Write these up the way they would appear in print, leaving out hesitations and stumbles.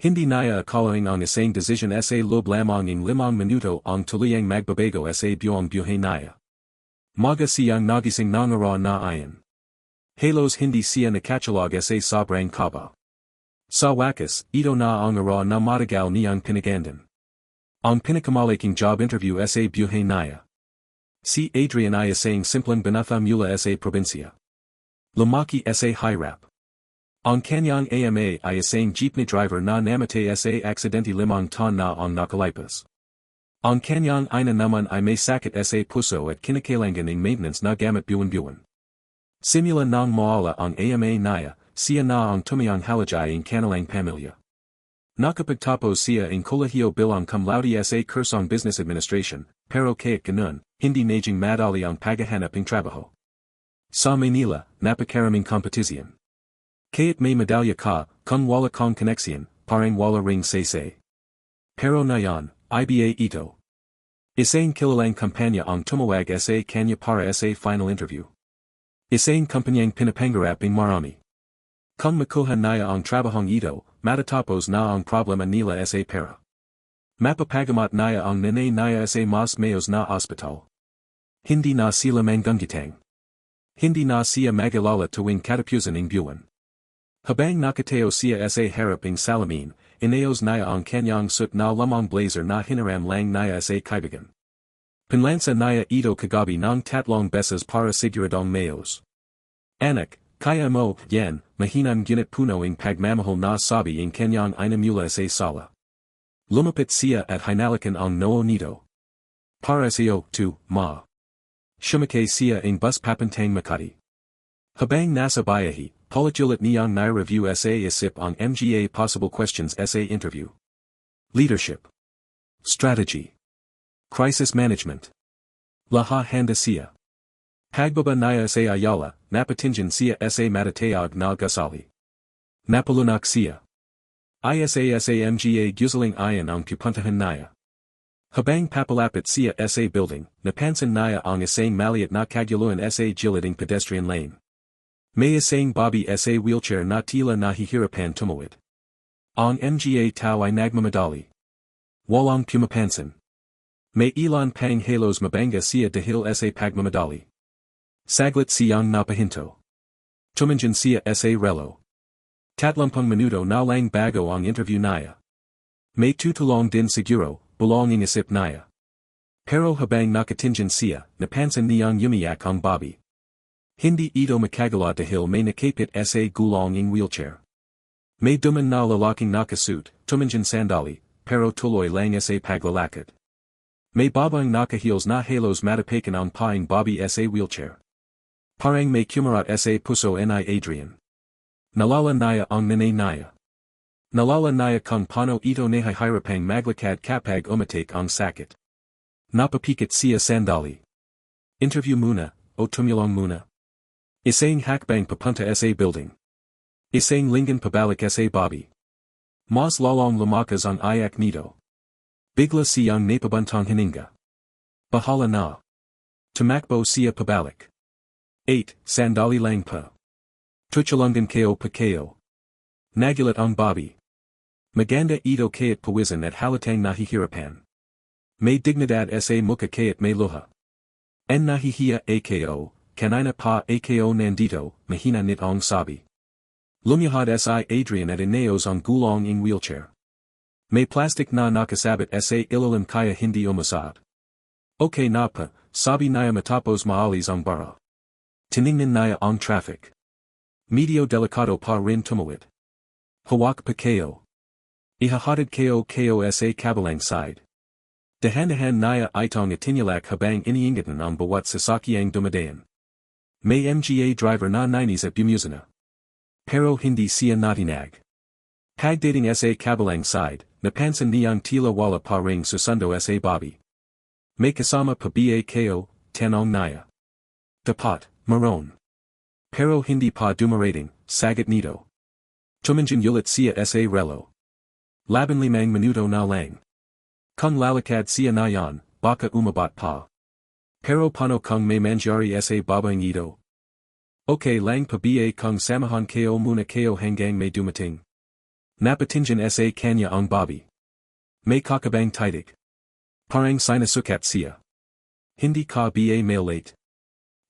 Hindi naya akalaing ang isang desisyon sa loob lamang ng 5 minuto ang tuluyang magbabago sa buong buhay naya. Maga siyang nagising ng araw na iyon. Halos hindi siya nakatulog sa sobrang kaba. Sa wakas, ito na ang araw na matagal niyang pinagandan. Ang pinakamalaking job interview sa buhay naya. Si Adrian ay isang simpleng binata mula sa probinsya. Lumaki sa hirap. Ang kanyang ama ay isang jeepney driver na namatay sa aksidente 5 taon na ang nakalipas. Ang kanyang ina naman ay may sakit sa puso at kinakailangan ng maintenance na gamit buwan-buwan. Simula nang mawala ang ama niya, siya na ang tumayang halajay ng kanilang pamilya. Nakapagtapos siya ang kolehiyo bilang cum laude sa kursong business administration, pero kahit ganun, hindi naging madali ang paghahanap ng trabaho. Sa Manila, napakaraming kompetisyon. Kahit may medalya ka, kung wala kang koneksyon, parang wala ring say. Pero ngayon, iba ito. Isang kilalang kumpanya ang tumawag sa kanya para sa final interview. Isang kumpanyang pinapangarap ng marami. Kung makuha niya ang trabahong ito, matatapos na ang problema nila sa pera. Mapapagamat niya ang nanay niya sa mas mayos na ospital. Hindi na sila manggungitang. Hindi na siya mag-alala tuwing katapusan ng buwan. Habang nakatayo siya sa harap ng salamin, inayos niya ang kanyang suit na lamang blazer na hinaram lang niya sa kaibigan. Pinlansa niya ito kagabi ng 3 beses para siguradong mayos. Anak, kaya mo, yan, mahinang ginit puno ang pagmamahal na sabi ang kanyang ina mula sa sala. Lumapit siya at hinalikan ang noo nito. Para sa'yo, ma. Shumakay siya ang bus papuntang Makati. Habang nasa bayahi, Palajulit niyang nai-review sa isip ang mga possible questions sa interview. Leadership. Strategy. Crisis management. Laha handa siya. Pagbaba niya sa Ayala, napatingin siya sa matatayag na gasali. Napalunak siya. Isa sa mga gusaling iyon ang pupuntahan niya. Habang papalapit siya sa building, napansin niya ang isang maliit na kaguluhan sa gilid ng pedestrian lane. May isang babae sa wheelchair na tila nahihirapan tumawid. Ang mga tao ay nagmamadali. Walang pumapansin. May ilan pang halos mabanga siya dahil sa pagmamadali. Saglit siyang napahinto. Tumingin siya sa relo. 30 minuto na lang bago ang interview niya. May tutulong din siguro, bulong ang isip niya. Pero habang nakatingin siya, napansin niyang umiyak ang babae. Hindi ito makagala dahil may nakapit sa gulong ng wheelchair. May duman na lalaking nakasuit, tumingin sandali, pero tuloy lang sa paglalakad. May babaeng naka-heels na halos matapakan ang paing babae sa wheelchair. Parang may kumarat sa puso ni Adrian. Nalala niya ang nanay niya. Nalala niya kung paano ito nahihirapang maglakad kapag umatik ang sakit. Napapikit siya sandali. Interview muna, o tumulong muna. Isang hakbang papunta sa building. Isang linggan pabalik sa babae. Mas lalong lumakas ang ayak nito. Bigla siyang napabantang hininga. Bahala na. Tumakbo siya pabalik. 8. Sandali lang pa. Tutulungan kayo pa kayo. Nagulat ang babae. Maganda ito kahit pawisan at halatang nahihirapan. May dignidad sa mukha kahit may luha. En nahihiya ako. Kanina pa ako nandito, mahina nitong sabi. Lumiyahad si Adrian at inayos ang gulong ng wheelchair. May plastic na nakasabit sa ilalim kaya hindi umasad. Okay na pa, sabi niya matapos maalis ang bara. Tiningnan niya ang traffic. Medyo delikado pa rin tumawid. Hawak pa kayo. Ihahatid kayo sa kabilang side. Dahan-dahan niya itong itinilak habang iniingatan ang bawat sasakyang dumadayan. May mga driver na nainis at bumusina. Pero hindi siya natinag. Pagdating sa kabilang side, napansin niyang tila wala pa ring susundo sa babae. May kasama pa ko, tanong niya. Dapat, maroon. Pero hindi pa dumarating, sagot nito. Tumingin ulit siya sa relo. 15 minuto na lang. Kung lalakad siya na yan, baka umabat pa. Pero paano kung may mangyari sa babaeng ito? Okay lang pa kung samahan kayo muna kayo hanggang may dumating. Napatinjan sa kanya ang Bobby. May kakabang titig. Parang sinasukat siya. Hindi ka ba malate.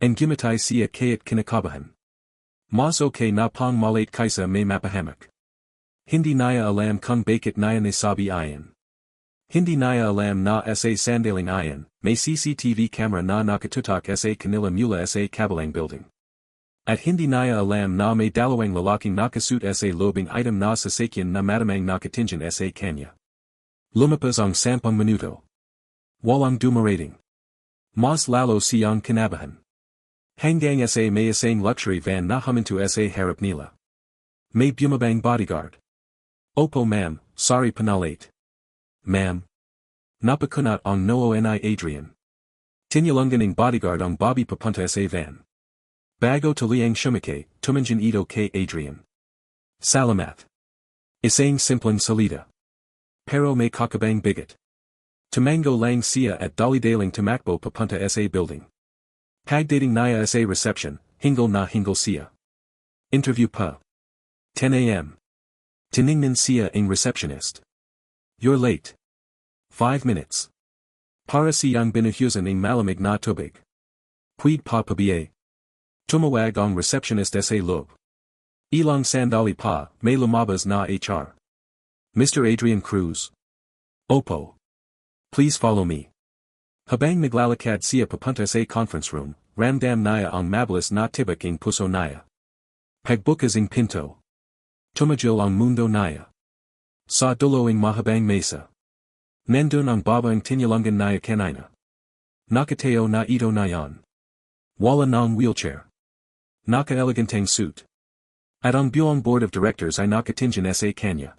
And gimatay siya kayat kinakabahan. Mas okay na pang malate kaisa may mapahamak. Hindi naya alam kung bakit naya nasabi iyon. Hindi naya alam na sa sandaling iyon, may CCTV camera na nakatutok sa kanila mula sa kabilang building. At hindi naya alam na may dalawang lalaking nakasuit sa lobing item na sasakyan na matamang nakatinjan sa kanya. Lumapas ang 10 minuto. Walang dumarating. Mas lalo siyang kinabahan. Hanggang sa may isang luxury van na huminto sa harap nila. May bumabang bodyguard. Opo ma'am, sorry panalate. Ma'am. Napakunat ang noo ni Adrian. Tinulungan ng bodyguard ang Bobby papunta sa van. Bago tuloyang shumake, tumanjan ito kay Adrian. Salamat. Isang simpleng salita. Pero may kakabang bigot. Tumango lang siya at dali-daling tumakbo papunta sa building. Pagdating niya sa reception, hingle siya. Interview pa. 10 a.m. Tiningnan siya ang receptionist. You're late. 5 minutes. Para siyang binuhusan ng malamig na tubig. Puwid pa pabiye. Tumawag ang receptionist sa loob. Ilang sandali pa, may lumabas na HR. Mr. Adrian Cruz. Opo. Please follow me. Habang naglalakad siya papunta sa conference room, ramdam niya ang mabilis na tibak ng puso niya. Pagbukas ang pinto. Tumajil ang mundo niya. Sa dulo ang mahabang mesa. Nandun ang babaeng tinulungan niya kanina. Nakatayo na ito na yan. Wala ng wheelchair. Naka-eleganteng suit. At ang buong board of directors ay nakatinjan sa kanya.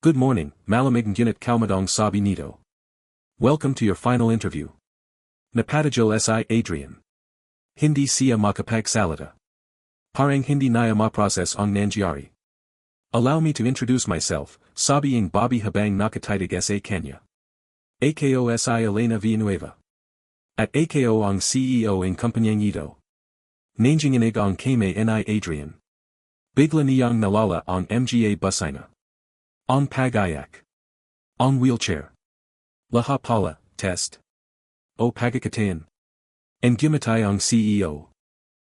Good morning, malamig ngunit kalmadong sabi nito. Welcome to your final interview. Napatigil si Adrian. Hindi siya makapagsalita. Parang hindi niya ma-process ang nangyari. Allow me to introduce myself, sabi ng Bobby habang nakatitig sa kanya. Ako si Elena Villanueva. At ako ang CEO ng kumpanyang ito. Nanginginig ang kame ni Adrian. Bigla niyang nalala ang mga busina. Ang pag-ayak. Ang wheelchair. Laha pala, test. O pagkakatayan. And gimatay ang CEO.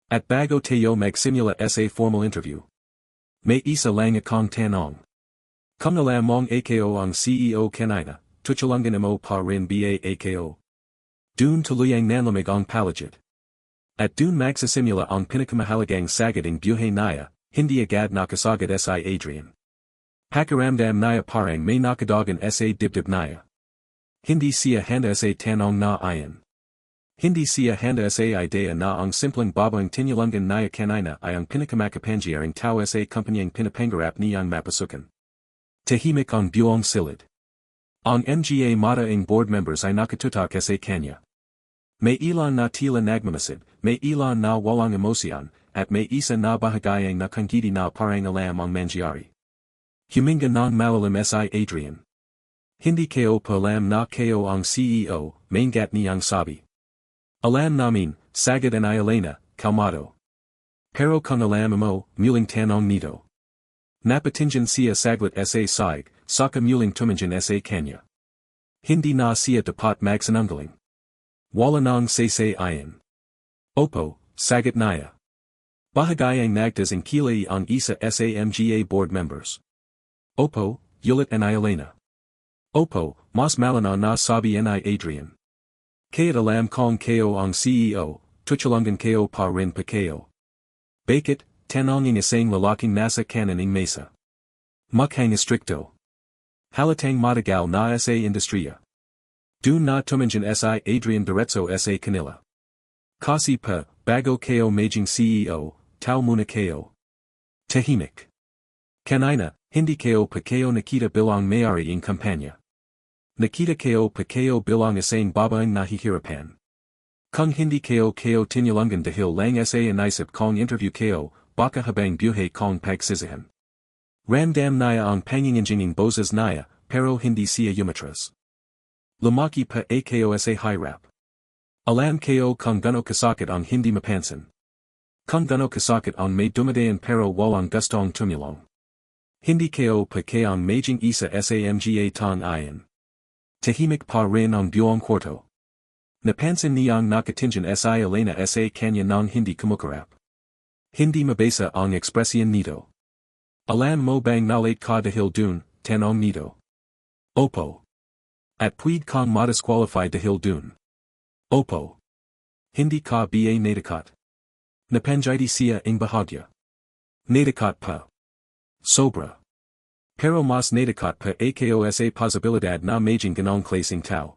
At bago tayo magsimula sa formal interview. May isa lang akong tanong. Kung alam mong ako ang CEO kanina, tutulungan mo pa rin ba ako? Dun tuluyang nanlamig ang palagid. At dun magsasimula ang pinakamahalagang sagad ng buhay niya, hindi agad nakasagad si Adrian. Pakiramdam niya parang may nakadagan sa dibdib niya. Hindi siya handa sa tanong na iyon. Hindi siya handa sa idea na ang simpleng babaeng tinulungan niya kanina ay ang pinakamakapangyarang tao sa kumpanyang pinapangarap niyang mapasukan. Tahimik ang buong silid. Ang mga mata ng board members ay nakatutok sa kanya. May ilan na tila nagmamasid, may ilan na walang emosyon, at may isa na bahagayang nakangiti na parang alam ang mangyari. Huminga ng malalim si Adrian. Hindi ko palam na ko ang CEO, maingat niyang sabi. Alam namin, sagad ni Elena, kalmado. Pero kung alam mo, muling tanong nito. Napatinjan siya saglit sa side, saka muling tumanjan sa kanya. Hindi na siya dapat magsinungaling. Wala nang say iyon. Opo, sagat niya. Bahagayang nagtas ang kilay ang isa sa mga board members. Opo, yulit ni Elena. Opo, mas malinaw na sabi ni Adrian. Kaya't alam kong ko ang CEO, tutulungan ko pa rin pa ko. Bakit, tanongin isang lalaking nasa kanan ng mesa. Mukhang estricto. Halatang matagal na sa industriya. Dun na tumanjan si Adrian diretso sa kanila. Kasi pa, bago ko maging CEO, tao muna ko. Tahimik. Kanina, hindi ko pa ko nakita bilang may-ari ng kumpanya. Nakita ko pa ko bilang isang babaeng nahihirapan. Kung hindi ko tinulungan dahil lang sa inisip kong interview ko, baka habang buhay kong pagsisihan. Ramdam niya ang panginginjinging boses niya, pero hindi siya umatras. Lumaki pa ako sa hirap. Alam ko kung gano kasakit ang hindi mapansin. Kung gano kasakit ang may dumadayan pero walang gustong tumulong. Hindi ko pa kayang maging isa sa mga tang iyon. Tahimik pa rin ang buong kwarto. Napansin niyang nakatingin si Elena sa kanya ng hindi kumukarap. Hindi mabasa ang ekspresyon nito. Alam mo bang nalate ka dahil dun, tanong nito. Opo. At puwede kang madisqualify dahil dun. Opo. Hindi ka ba natikat. Napangyayari siya ang bahagya. Natikat pa. Sobra. Pero mas natikat pa ako sa posibilidad na maging ganong klaseng tao.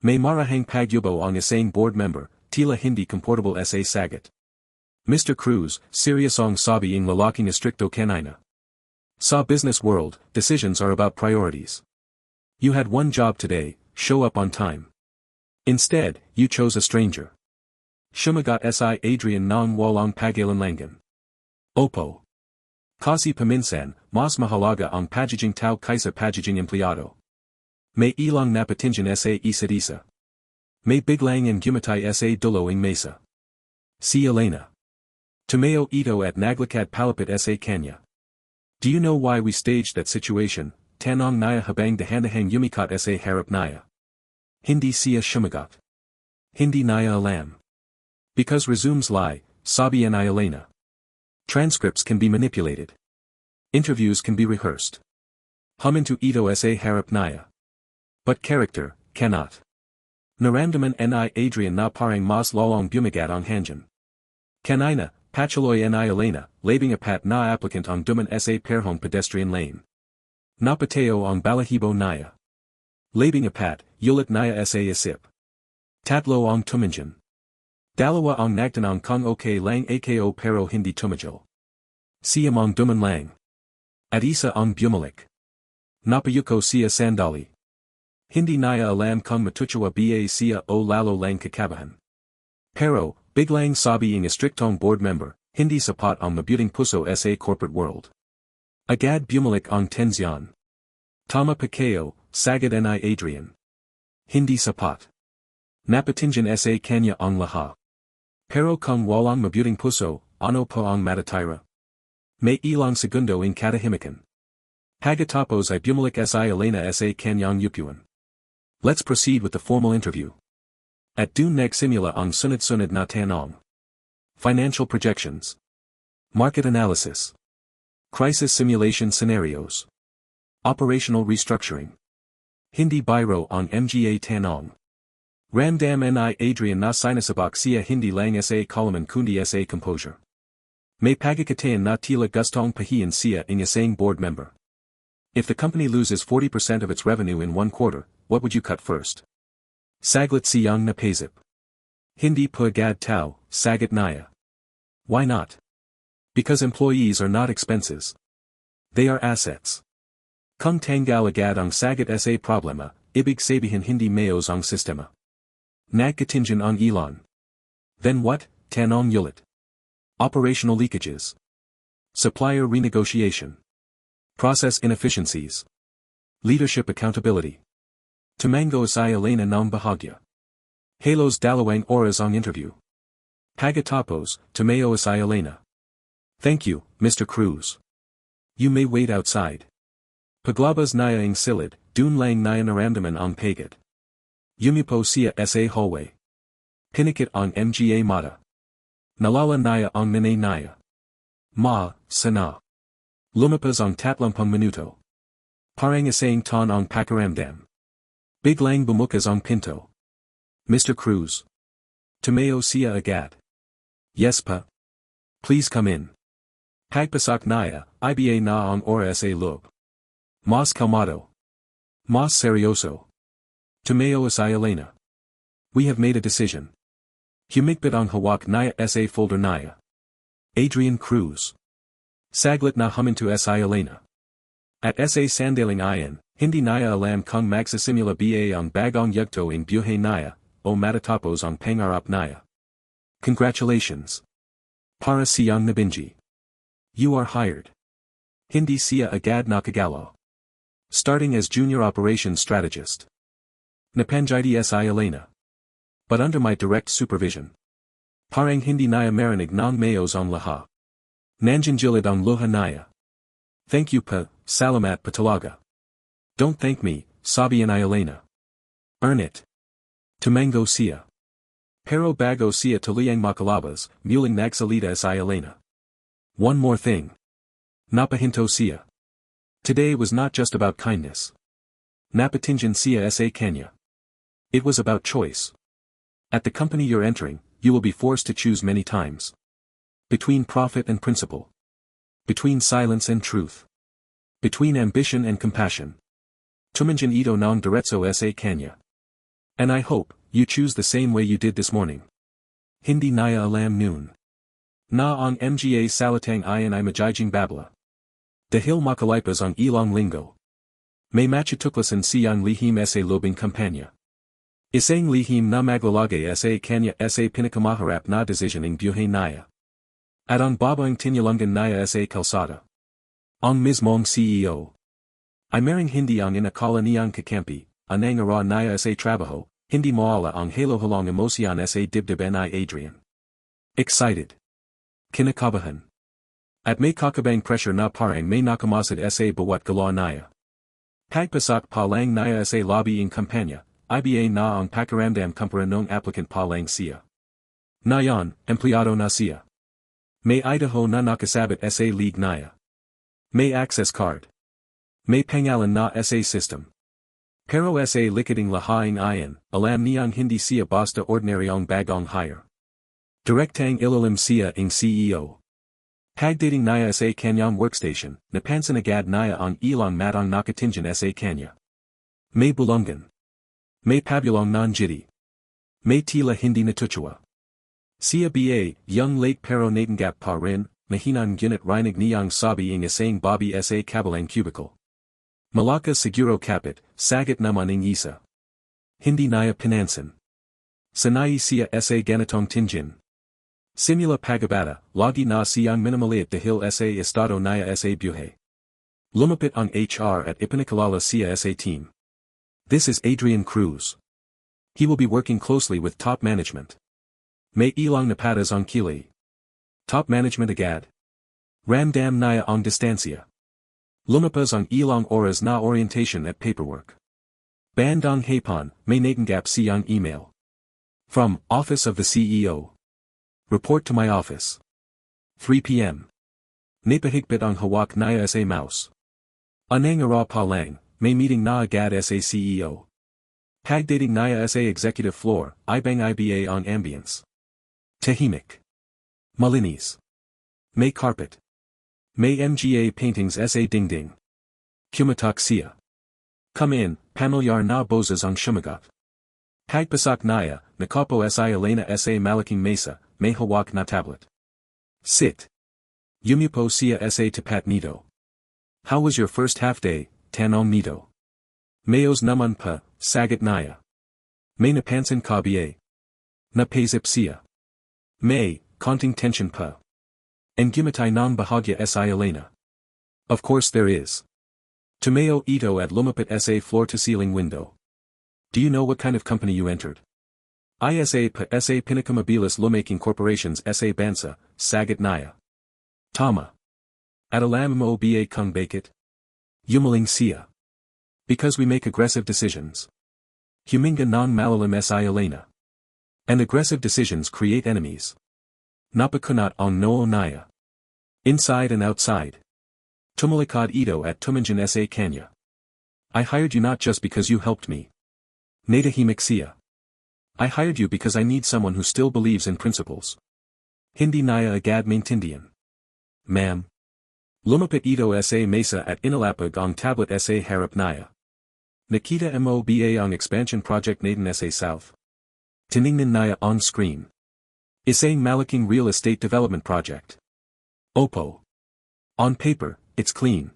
May marahang pagyubo ang isang board member, tila hindi comfortable sa sagot. Mr. Cruz, serious ang sabi ang lalaking estricto kanina. Sa business world, decisions are about priorities. You had one job today, show up on time. Instead, you chose a stranger. Shumagat si Adrian ng walang pag-alinlangan. Opo. Kasi paminsan, mas mahalaga ang pagiging tao kaysa pagiging empleyado. May ilang napatingin sa isa't isa. May biglang ang gumatay sa dulawing mesa. Si Elena. Tumayo ito at naglakad palapit sa kanya. Do you know why we staged that situation? Tanong niya habang dahan-dahang yumikat sa harap niya. Hindi siya shumagat. Hindi niya alam. Because resumes lie, sabi ni Elena. Transcripts can be manipulated. Interviews can be rehearsed. Huminto ito sa harap niya. But character, cannot. Naramdaman ni Adrian na parang mas lalong bumigat ang hangin. Kanina, patuloy ni Elena, labing apat na applicant ang duman sa perhong pedestrian lane. Napateo ang balahibo niya. Labing apat, yulit niya sa isip. Tatlo ang tumingin. Dalawa ang nagtanong kung okay lang ako pero hindi tumigil. Siyam ang duman lang. At isa ang bumalik. Napayuko siya sandali. Hindi niya alam kung matutuwa ba siya o lalo lang kakabahan. Pero, biglang sabi ang estriktong board member, hindi sapat ang mabuting puso sa corporate world. Agad bumalik ang tensyon. Tama pa kayo, sagad ni Adrian. Hindi sapat. Napatingin sa kanya ang lahat. Pero kung walang mabuting puso, ano pa ang matatira? May ilang segundo in katahimikan. Pagkatapos ay bumalik si Elena sa kanyang upuan. Let's proceed with the formal interview. At dun nagsimula ang sunod-sunod na tanong. Financial projections. Market analysis. Crisis simulation scenarios. Operational restructuring. Hindi biro ang mga tanong. Ramdam ni Adrian na sinasabak siya hindi lang sa kalaman kundi sa composure. May pagkakataon na tila gustong pahiyan siya ang isang board member. If the company loses 40% of its revenue in one quarter, what would you cut first? Saglit siyang napaisip. Hindi pa agad tao, sagot niya. Why not? Because employees are not expenses. They are assets. Kung tanggal agad ang sagot sa problema, ibig sabihin hindi maayos ang sistema. Nagkatingin ang ilan. Then what? Tanong ulit. Operational leakages. Supplier renegotiation. Process inefficiencies. Leadership accountability. Tumango si Elena ng bahagya. Halos dalawang oras ang interview. Pagkatapos, tumayo si Elena. Thank you, Mr. Cruz. You may wait outside. Paglabas niya ang silid, dun lang niya naramdaman ang pagod. Yumipo siya sa hallway. Pinikit ang mga mata. Nalala niya ang nanay niya. Ma, sana. Lumipas ang 30 minuto. Parang isang ton ang pakiramdam. Biglang bumukas ang pinto. Mr. Cruz. Tumayo siya agad. Yes pa. Please come in. Pagpasak niya, iba na ang oras sa loob. Mas calmado. Mas seryoso. Tumayo si Elena. We have made a decision. Humigpit ang hawak niya sa folder niya. Adrian Cruz. Saglit na huminto si Elena. At sa sandaling iyon, hindi niya alam kung magsisimula ba ang bagong yugto ng buhay niya, o matatapos ang pangarap niya. Congratulations. Para siyang nabingi. You are hired. Hindi siya agad nakagalaw. Starting as junior operations strategist. Napangyayari si Elena. But under my direct supervision. Parang hindi niya marinig ng mayos ang lahat. Nandiyan ang luha niya. Thank you pa, salamat pa talaga. Don't thank me, sabi ni Elena. Earn it. Tumango siya. Pero bago siya tuluyang makalabas, muling nagsalita si Elena. One more thing. Napahinto siya. Today was not just about kindness. Napatingin siya sa kanya. It was about choice. At the company you're entering, you will be forced to choose many times. Between profit and principle. Between silence and truth. Between ambition and compassion. Tumingin ito ng diretso sa kanya. And I hope, you choose the same way you did this morning. Hindi naya alam noon. Na ang mga salitang iyon ay magiging babla. Dahil makalipas ang ilang linggo. May matutuklasan siyang lihim sa lobing kampanya. Isang lihim na maglalagay sa kanya sa pinakamaharap na desisyoning buhay niya. At ang babaeng tinulungan niya sa kalsada. Ang mismong CEO. Ay maring hindi ang inakala niyang kakampi, anang ara niya sa trabaho, hindi mawala ang halo-halong emosyon sa dibdib ni Adrian. Excited. Kinakabahan. At may kakabang pressure na parang may nakamasid sa bawat galaw niya. Pagpasok pa lang niya sa lobbying kampanya, iba na ang pakiramdam kumpara nung applicant pa lang siya. Ngayon, empleyado na siya. May Idaho na nakasabit sa league niya. May access card. May pangalan na sa system. Pero sa likading lahaing iyon, alam niyang hindi siya basta ordinaryong bagong hire. Direktang ilalim siya ang CEO. Pagdating niya sa kanyang workstation, napansin agad niya ang ilang matang nakatingin sa kanya. May bulungan. May pabulong non-jitty. May tila hindi natutuwa. Siya ba, young late pero natanggap pa rin, mahinang ginit rinig niyang sabi ang isang Bobby sa kabilang cubicle. Malaka siguro kapit, sagat naman ang isa. Hindi niya pinansin. Sanay siya sa ganitong tingin. Simula pagabata, lagi na siyang minamaliit dahil sa estado niya sa buhay. Lumapit ang HR at ipinakalala siya sa team. This is Adrian Cruz. He will be working closely with top management. May ilang napatas ang kili. Top management agad. Ramdam niya ang distansya. Lumapas ang ilang oras na orientation at paperwork. Bandang hapon, may natanggap siyang email. From, Office of the CEO. Report to my office. 3 p.m. Napahigpit ang hawak niya sa mouse. Anang ara pa lang, may meeting na agad sa CEO. Pagdating niya sa executive floor, ibang iba ang ambience. Tahimik. Malinis. May carpet. May mga paintings sa dingding. Kumatok siya. Come in, pamilyar na boses ang shumagot. Pagpasok niya, nakapo sa Elena sa malaking mesa, may hawak na tablet. Sit. Yumupo siya sa tapat nito. How was your first half day, tanong nito? Mayos naman pa, sagat niya. May napansin ka ba? Napaisip siya. May, konting tension pa. And gimatay ng bahagya sa Elena. Of course there is. Tumayo ito at lumapit sa floor-to-ceiling window. Do you know what kind of company you entered? Isa pa sa pinakamabilis lumaking corporations sa bansa, sagat niya. Tama. At alam mo ba kung bakit? Yumaling siya. Because we make aggressive decisions. Huminga ng malalim sa Elena. And aggressive decisions create enemies. Napakunat ang noo niya. Inside and outside. Tumulikod ito at tumingin sa kanya. I hired you not just because you helped me. Natahimik siya. I hired you because I need someone who still believes in principles. Hindi niya agad maintindihan. Ma'am. Lumapit ito sa mesa at inalapag ang tablet sa harap niya. Nakita mo ba ang expansion project natin sa South? Tiningnan niya on screen. Isang malaking real estate development project. Opo. On paper, it's clean.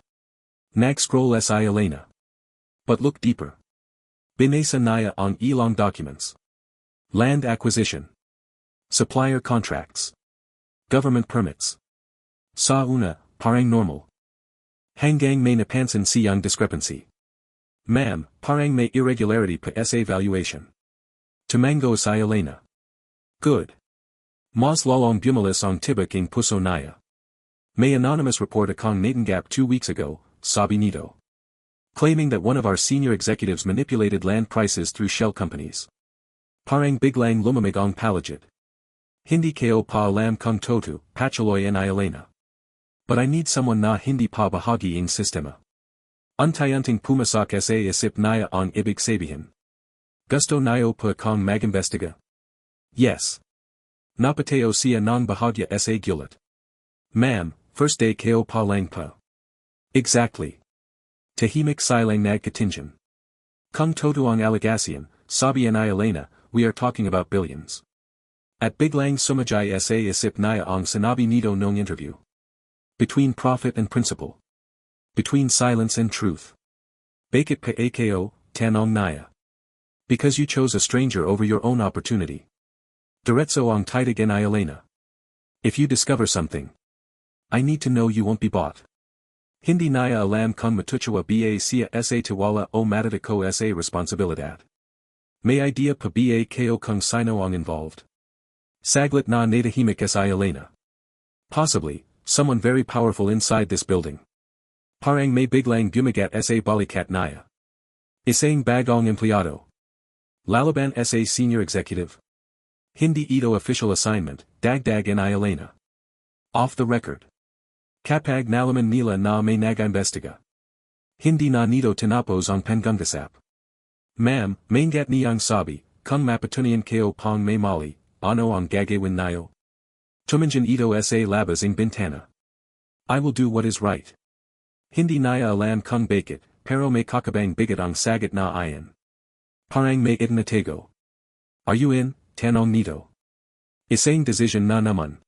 Nag-scroll sa Elena. But look deeper. Binasa niya ang ilang documents. Land acquisition. Supplier contracts. Government permits. Sa una, parang normal. Hanggang may napansin siyang discrepancy. Ma'am, parang may irregularity pa sa valuation. Tumango sa Elena. Good. Mas lalong bumalis ang tibak ang puso niya. May anonymous report akong Natangap 2 weeks ago, sabi nito. Claiming that one of our senior executives manipulated land prices through shell companies. Parang biglang lumamig ang palagit. Hindi ko pa alam kung totu, patuloy na Elena. But I need someone na hindi pa bahagi ng sistema. Unti-unting pumasak sa isip niya ang ibig sabihin. Gusto niyo pa kong mag-imbestiga? Yes. Napateo siya ng bahagya sa gulat. Ma'am, first day ko pa lang pa. Exactly. Tahimik silang nagkatinjan. Kung totu ang allegation, sabi ni Elena, we are talking about billions. At biglang sumajay sa isip niya ang sinabi nito nung interview. Between profit and principle. Between silence and truth. Bakit pa ako, tanong niya. Because you chose a stranger over your own opportunity. Diretso ang titig ni Elena. If you discover something, I need to know you won't be bought. Hindi niya alam kung matutuwa ba siya sa tiwala o matitiko sa responsibilidad. May idea pa ba ko kung sino ang involved. Saglit na natahimik sa Elena. Possibly, someone very powerful inside this building. Parang may biglang gumagat sa balikat niya. Isang bagong empleyado. Lalaban sa senior executive. Hindi ito official assignment, dagdag ni Elena. Off the record. Kapag nalaman nila na may nag-imbestiga. Hindi na nito tinapos ang panggungasap. Ma'am, maingat niyang sabi, kung mapatunayan ko pang may mali, ano ang gagawin niyo? Tuminjan ito sa labas ng bintana. I will do what is right. Hindi niya alam kung bakit, pero may kakabang bigat ang sagat na iyon. Parang may itinatago. Are you in, tanong nito? Isang desisyon na naman.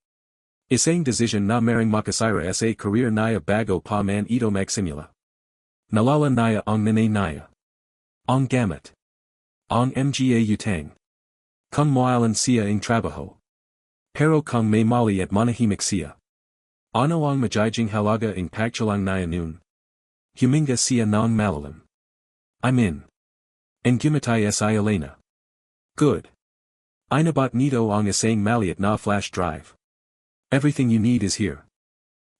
Isang desisyon na maring makasira sa career niya bago pa man ito magsimula. Nalala niya ang nanay niya. Ang gamit. Ang mga utang. Kung moalan siya ang trabaho. Pero kung may mali at manahimik siya. Ano ang magiging halaga ang pagtulang niya noon? Huminga siya ng malalim. I'm in. And gumatay sa Elena. Good. Inabat nito ang isang maliit na flash drive. Everything you need is here.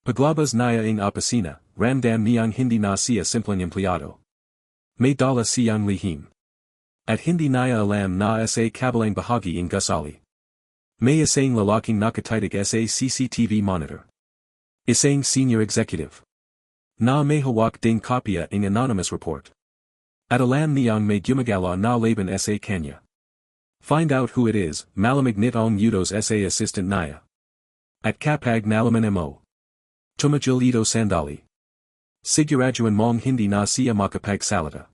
Paglabas niya ang opisina, ramdam niyang hindi na siya simpleng empleyado. May dala siyang lihim. At hindi niya alam na sa kabilang bahagi ng gusali. May isang lalaking nakatitig sa CCTV monitor. Isang senior executive. Na may hawak ding kopya ng anonymous report. At alam niyang may gumagala na laban sa kanya. Find out who it is, malamig nitong utos sa assistant niya. At kapag nalaman mo. Tumajil ito sandali. Siguraduan mong hindi na siya makapagsalita.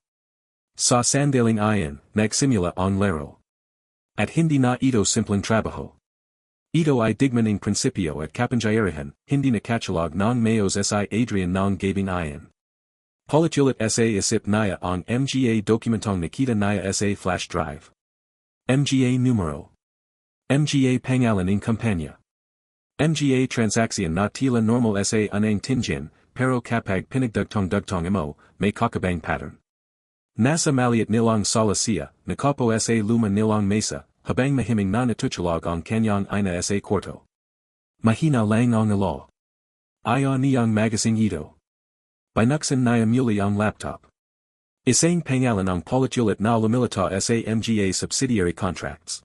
Sa sandaling iyon, nagsimula ang laro. At hindi na ito simpleng trabaho. Ito ay digman ng prinsipyo at kapangyarihan, hindi nakatulog ng mayos si Adrian ng gabing iyon. Politulit sa isip niya ang mga dokumentong nakita niya sa flash drive. Mga numero. Mga pangalan ng kumpanya. Mga transaksyon na tila normal sa anang tinjan, pero kapag pinagdugtong mo, may kakabang pattern. Nasa maliit nilang sala siya, nakapo sa luma nilang mesa, habang mahiming na natutulog ang kanyang ina sa kwarto. Mahina lang ang alo. Ayaw niyang magasing ito. Binuksan niya muli ang laptop. Isang pangalan ang politulit na lumilita sa mga subsidiary contracts.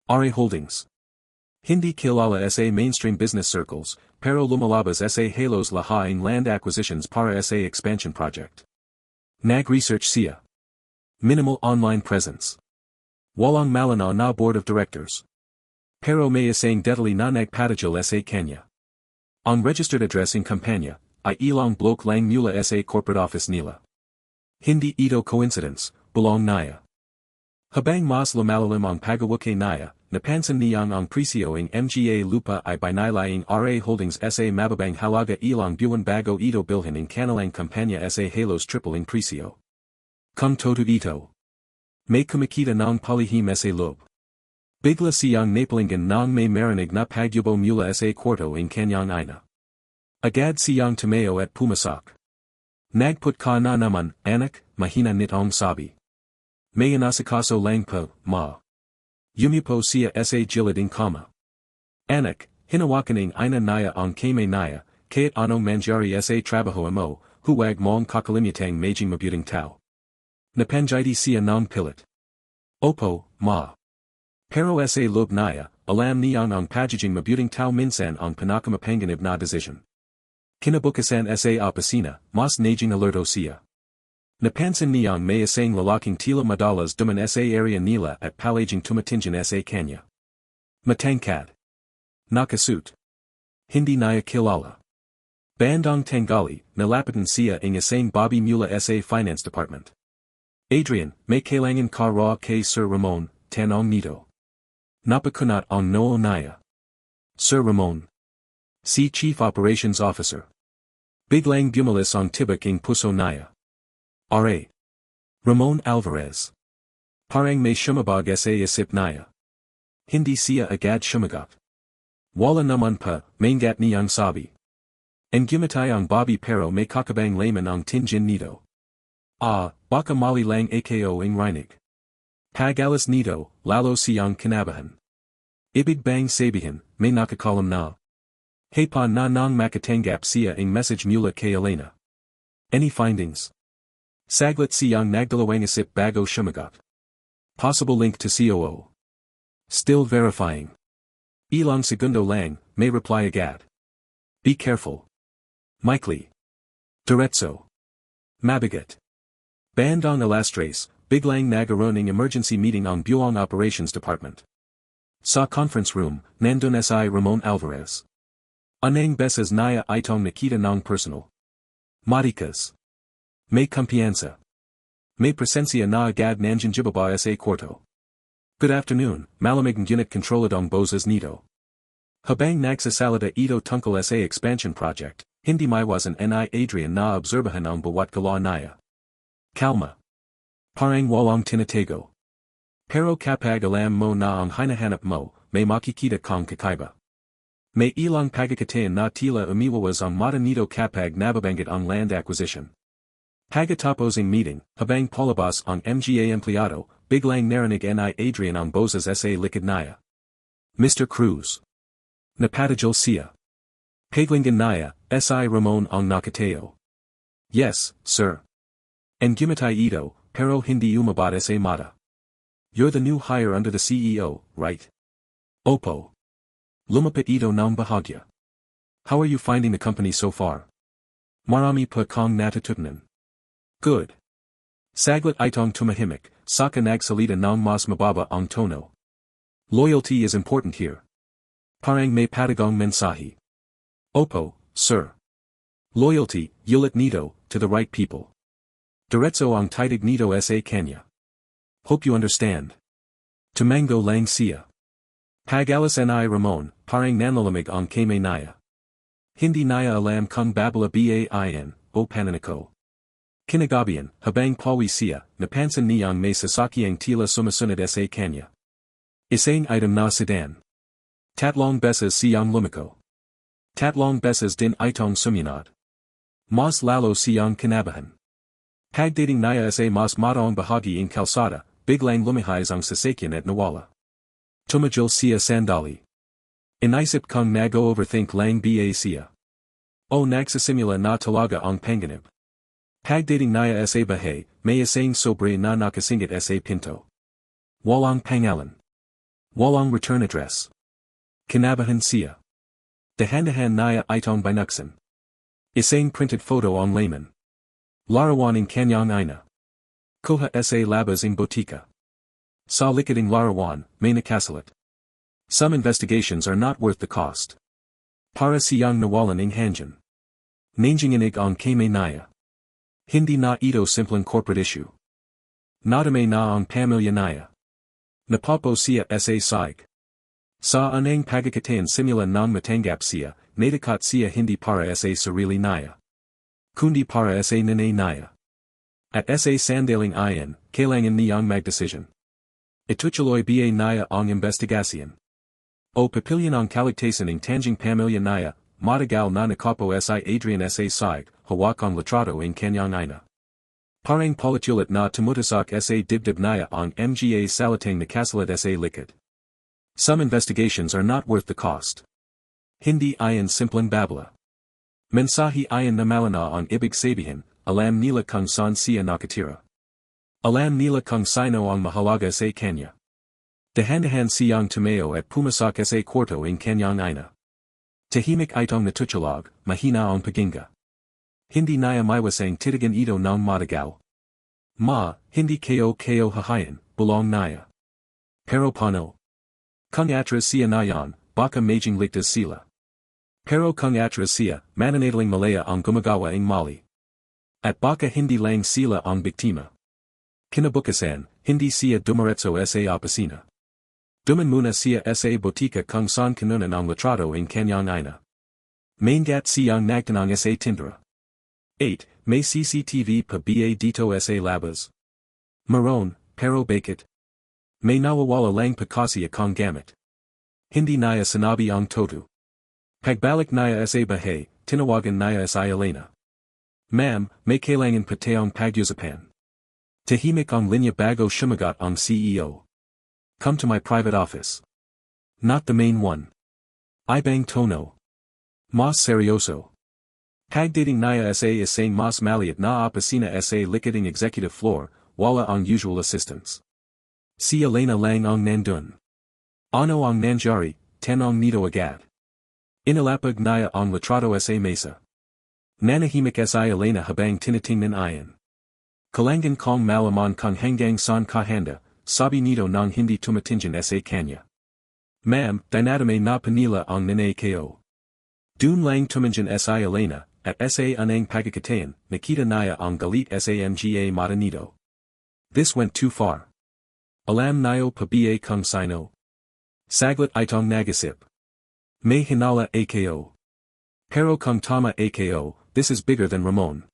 RA Holdings. Hindi kilala sa mainstream business circles, pero lumalabas sa halos lahaing land acquisitions para sa expansion project. Nag-research siya. Minimal online presence. Walang malinaw na board of directors. Pero may isang detali na nagpatigil sa kanya. Ang registered address ng kumpanya, ay ilang block lang mula sa corporate office nila. Hindi ito coincidence, bulong niya. Habang mas lumalalim ang pagawake niya, napansin niyang ang presyo ng mga lupa ay binilaying RA Holdings sa mababang halaga ilang buwan bago ito bilhin ng kanilang kumpanya sa halos triple ang presyo. Kung todo ito. May kumikita ng palihim sa loob. Bigla siyang napalingan ng may marinig na pagyubo mula sa kwarto ng kanyang ina. Agad siyang tumayo at pumasak. Nagput ka na naman, anak, mahina nitong sabi. May inasikaso lang po, ma. Yumipo siya sa gilid ng kama. Anak, hinawakan ng ina niya ang kamay niya, Kahit anong mangyari sa trabaho mo, huwag mong kakalimutan maging mabuting tao. Napangyayari siya ng pilit. Opo, ma. Pero sa loob niya, alam niyang ang pagiging mabuting tao minsan ang pinakamapanganib na desisyon. Kinabukasan sa opisina, mas naging alerto siya. Napansin niyang may isang lalaking tila madalas duman sa area nila at palaging tumatingin sa kanya. Matangkad. Nakasuit. Hindi niya kilala. Bandang tanggali, nalapitan siya ng isang Bobby mula sa finance department. Adrian, may kailangan ka raw kay Sir Ramon, tanong nito. Napakunat ang noo niya. Sir Ramon. Si Chief Operations Officer. Biglang bumalis ang tibak ng puso niya. R.A. Ramon Alvarez. Parang may shumabag sa isip niya. Hindi siya agad shumagot. Wala naman pa, maingat niyang sabi. Ang gimatay ang Bobby pero may kakabang layman ang tingin nito. Baka mali lang ako ang rinig. Pagalis nito, lalo siyang kinabahan. Ibig bang sabihin, may nakakalam na. Hapa na nang makatanggap siya ang message mula kay Elena. Any findings? Saglit siyang nagdalawang isip bago shumagot. Possible link to COO. Still verifying. Ilang segundo lang, may reply agad. Be careful. Mikely. Diretso. Mabigat. Bandang alastres, biglang nagkaroon ng emergency meeting ang Buong Operations Department. Sa conference room, nandun si Ramon Alvarez. Anang beses niya itong nakita ng personal. Matikas. May kumpiyansa. May presensya na agad nandiyan jibaba sa kwarto. Good afternoon, malamig unit controlad ang boses nito. Habang nagsasalita ito tungkol sa expansion project, hindi maiwasan ni Adrian na obserbahan ang bawat galaw niya. Kalma. Parang walang tinatago. Pero kapag alam mo na ang hinahanap mo, may makikita kang kakaiba. May ilang pagkakataon na tila umiwawas ang mata nito kapag nababanggit ang land acquisition. Pagkatapos ng meeting, habang palabas ang mga empleyado, biglang narinig ni Adrian ang boses sa likod niya. Mr. Cruz. Napatigil siya. Paglingan niya, si Ramon ang nakatayo. Yes, sir. And gimatay ito, pero hindi umabot sa mata. You're the new hire under the CEO, right? Opo. Lumapit ito ng bahagya. How are you finding the company so far? Marami pa kang natutunan. Good. Saglit itong tumahimik, saka nagsalita ng mas mababa ang tono. Loyalty is important here. Parang may patagong mensahe. Opo, sir. Loyalty, yulit nito, to the right people. Diretso ang titig nito sa kanya. Hope you understand. Tumango lang siya. Pagalis ni Ramon, parang nanlalamig ang kamay niya. Hindi niya alam kung babala bain, o pananako. Kinagabihan, habang pawi siya, napansin niyang may sasakyang tila sumusunod sa kanya. Isang item na sedan. Tatlong beses siyang lumiko. Tatlong beses din itong sumunod. Mas lalo siyang kinabahan. Pagdating niya sa mas mataong bahagi ng kalsada, biglang lumihis ang sasakyan at nawala. Tumigil siya sandali. Inaisip kung nag-overthink lang ba siya. O nagsisimula na talaga ang panganib. Pagdating niya sa bahay, may isang sobre na nakasingit sa pinto. Walang pangalan. Walang return address. Kinabahan siya. Dahan-dahan niya itong binuksan. Isang printed photo ang layman. Larawan ng kanyang ina. Kuha sa labas ng botika. Sa likod ng larawan, may nakasalat. Some investigations are not worth the cost. Para siyang nawalan ng hanggan. Nanginginig ang kamay niya. Hindi na ito simpleng corporate issue. Nadamay na ang pamilya niya. Napapo siya sa saig. Sa anang pagkakataon simula ng matanggap siya, natakat siya hindi para sa sarili niya. Kundi para sa nanay niya. At sa sandaling iyon, kailangan niyang magdesisyon. Itutuloy ba niya ang investigasyon. O papilyan ang kaligtasan ng tanging pamilya niya, matagal na nakapo si Adrian sa saig, hawak ang litrato ng kanyang ina. Parang politulit na tumutasak sa dibdib niya ang mga salatang nakasalat sa likod. Some investigations are not worth the cost. Hindi iyon simpleng babla. Mensahe iyon na malana ang ibig sabihin, alam nila kung saan siya nakatira. Alam nila kung sino ang mahalaga sa kanya. Dahan-dahan siyang tumayo at pumasok sa kwarto ng kanyang ina. Tahimik itong natutulog, mahina ang paginga. Hindi niya maiwasang titigan ito ng matagal. Hindi kayo hahayan, bulong niya. Pero paano? Kung atras siya na yan, baka maging ligtas sila. Pero kung atras siya, mananatiling malaya ang gumagawa ng mali. At baka hindi lang sila ang biktima. Kinabukasan, hindi siya dumiretso sa opisina. Duman muna siya sa botika kung saan kanunan ang litrato ng kanyang ina. Maingat siyang nagtanong sa tindera. 8. May CCTV pa ba dito sa labas? Maroon, pero bakit? May nawawala lang pa kasi akong gamit. Hindi niya sinabi ang toto. Pagbalik niya sa bahay, tinawagan niya sa Elena. Ma'am, may kailangan pa tayong pag-usapan. Tahimik ang linya bago sumagot ang CEO. Come to my private office. Not the main one. Ibang tono. Mas seryoso. Pagdating niya sa isang mas maliit na opisina sa likiting executive floor, wala ang usual assistants. Si Elena lang ang nandun. Ano ang nangyari, tanong nito agad. Inilapag niya ang litrato sa mesa. Nanahimik sa Elena habang tinitingnan iyon. Kailangan kong malaman kung hanggang saan kahanda, sabi nito nang hindi tumatingin sa kanya. Ma'am, dinadame na panila ang nanay ko. Dun lang tumingin sa Elena, at sa anang pagkakataon, nakita niya ang galit sa mga mata nito. This went too far. Alam niyo pa ba kung sino? Saglit itong nagisip. May hinala ako. Pero kung tama ako, this is bigger than Ramon.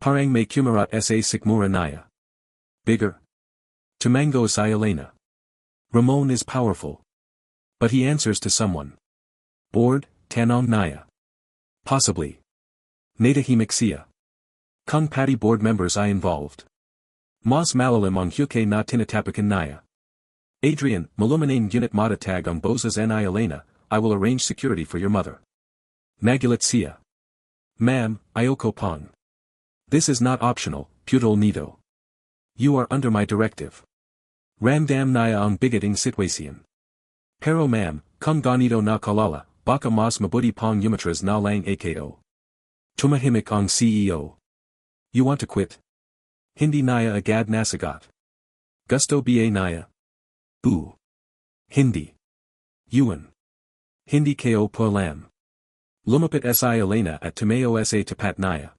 Parang may kumarat sa sikmura niya. Bigger? Tumango sa Elena. Ramon is powerful. But he answers to someone. Board, tanong niya. Possibly. Natahimik siya. Kung pati board members ay involved. Mas malalim ang huke na tinatapakan niya. Adrian, malumanin unit matatag ang boses ni Elena, I will arrange security for your mother. Nagulat siya. Ma'am, ayoko pang. This is not optional, putol nito. You are under my directive. Ramdam niya ang bigating sitwasyon. Pero ma'am, kung ganito na kalala, baka mas mabuti pang umatras na lang ako. Tumahimik ang CEO. You want to quit? Hindi niya agad nasagot. Gusto ba niya? Hindi. Iyon. Hindi ko alam. Lumapit sa Elena at tumayo sa tapat niya.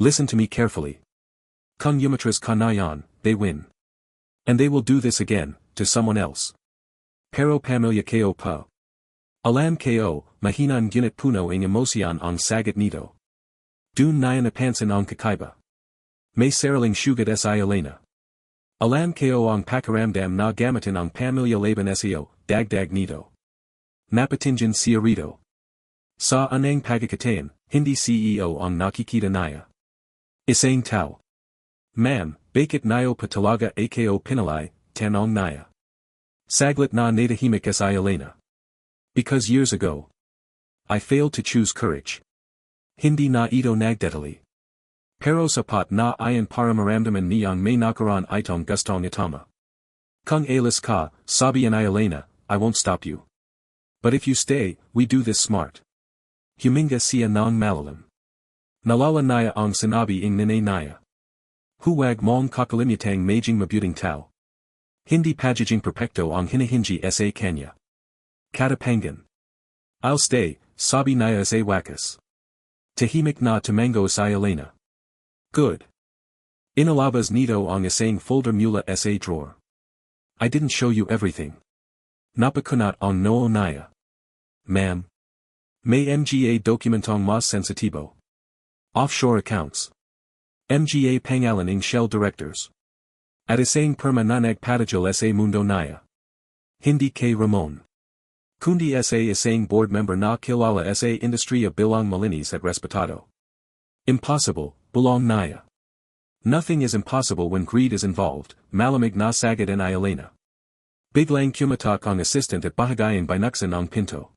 Listen to me carefully. Kung umatras ka na yan, they win. And they will do this again, to someone else. Pero pamilya ko pa. Alam ko, mahina ang gunit puno ng emosyon ang sagot nito. Dun niya napansin ang kakaiba. May sariling sugat sa Elena. Alam ko ang pakiramdam na gamitin ang pamilya laban seo, dagdag nito. Napatingin siya rito. Sa anang pagkakataon, hindi CEO ang nakikita niya. Isang tao. Ma'am, bakit niyo pa talaga ako pinalay, tanong niya. Saglit na natahimik sa Elena. Because years ago, I failed to choose courage. Hindi na ito nagdetali. Pero sapat na ayon para maramdaman niyang may nakaroon itong gustong itama. Kung alis ka, sabi ni Elena, I won't stop you. But if you stay, we do this smart. Huminga siya ng malalim. Nalala niya ang sinabi ng nanay niya. Huwag mong kakalimitang maging mabuting tao. Hindi pagiging perpekto ang hinahingi sa kanya. Katapangan. I'll stay, sabi niya sa wakas. Tahimik na tumango sa Elena. Good. Inalabas nito ang isang folder mula sa drawer. I didn't show you everything. Napakunat ang noo niya. Ma'am. May mga dokumentong mas sensitibo. Offshore accounts. Mga pangalan ng shell directors. At isang perma na nagpatajal sa mundo niya. Hindi kay Ramon. Kundi sa isang board member na kilala sa industriya bilang malinis at respetado. Impossible, bulong niya. Nothing is impossible when greed is involved, malamig na sagad ni Elena. Biglang kumatok ang assistant at bahagayang binuksan ang pinto.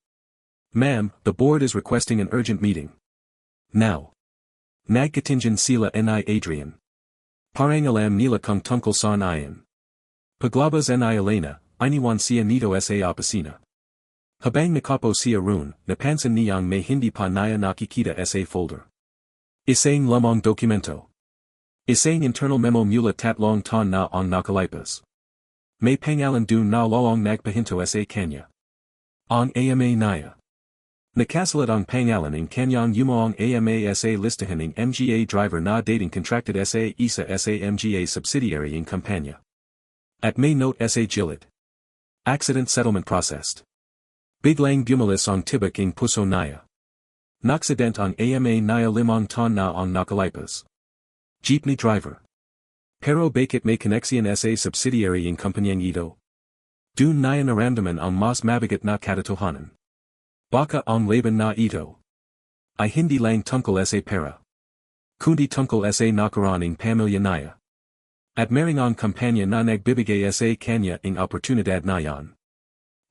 Ma'am, the board is requesting an urgent meeting. Now. Nagkatinjan sila ni Adrian. Parang alam nila kung tungkol saan iyon. Paglabas ni Elena, iniwan siya nito sa opisina. Habang nakapo siya roon, napansin niyang may hindi pa niya nakikita sa folder. Isang lumang dokumento. Isang internal memo mula tatlong taon na ang nakalipas. May pangalan dun na lalong nagpahinto sa kanya. Ang AMA niya. Nakasalat ang pangalan ng kanyang yumaong AMA sa listahan ng MGA driver na dating contracted sa isa sa MGA subsidiary ng kumpanya. At may note sa gilid. Accident settlement processed. Biglang bumalis ang tibak ng puso niya. Naksident ang AMA niya 5 taon na ang nakalipas. Jeepney driver. Pero bakit may koneksyon sa subsidiary ng kumpanyang ito? Dun niya naramdaman ang mas mabigat na katotohanan. Baka ang laban na ito ay hindi lang tungkol sa pera. Kundi tungkol sa nakaraan ng pamilya niya. At maring ang kumpanya na nagbibigay sa kanya ng oportunidad na yan.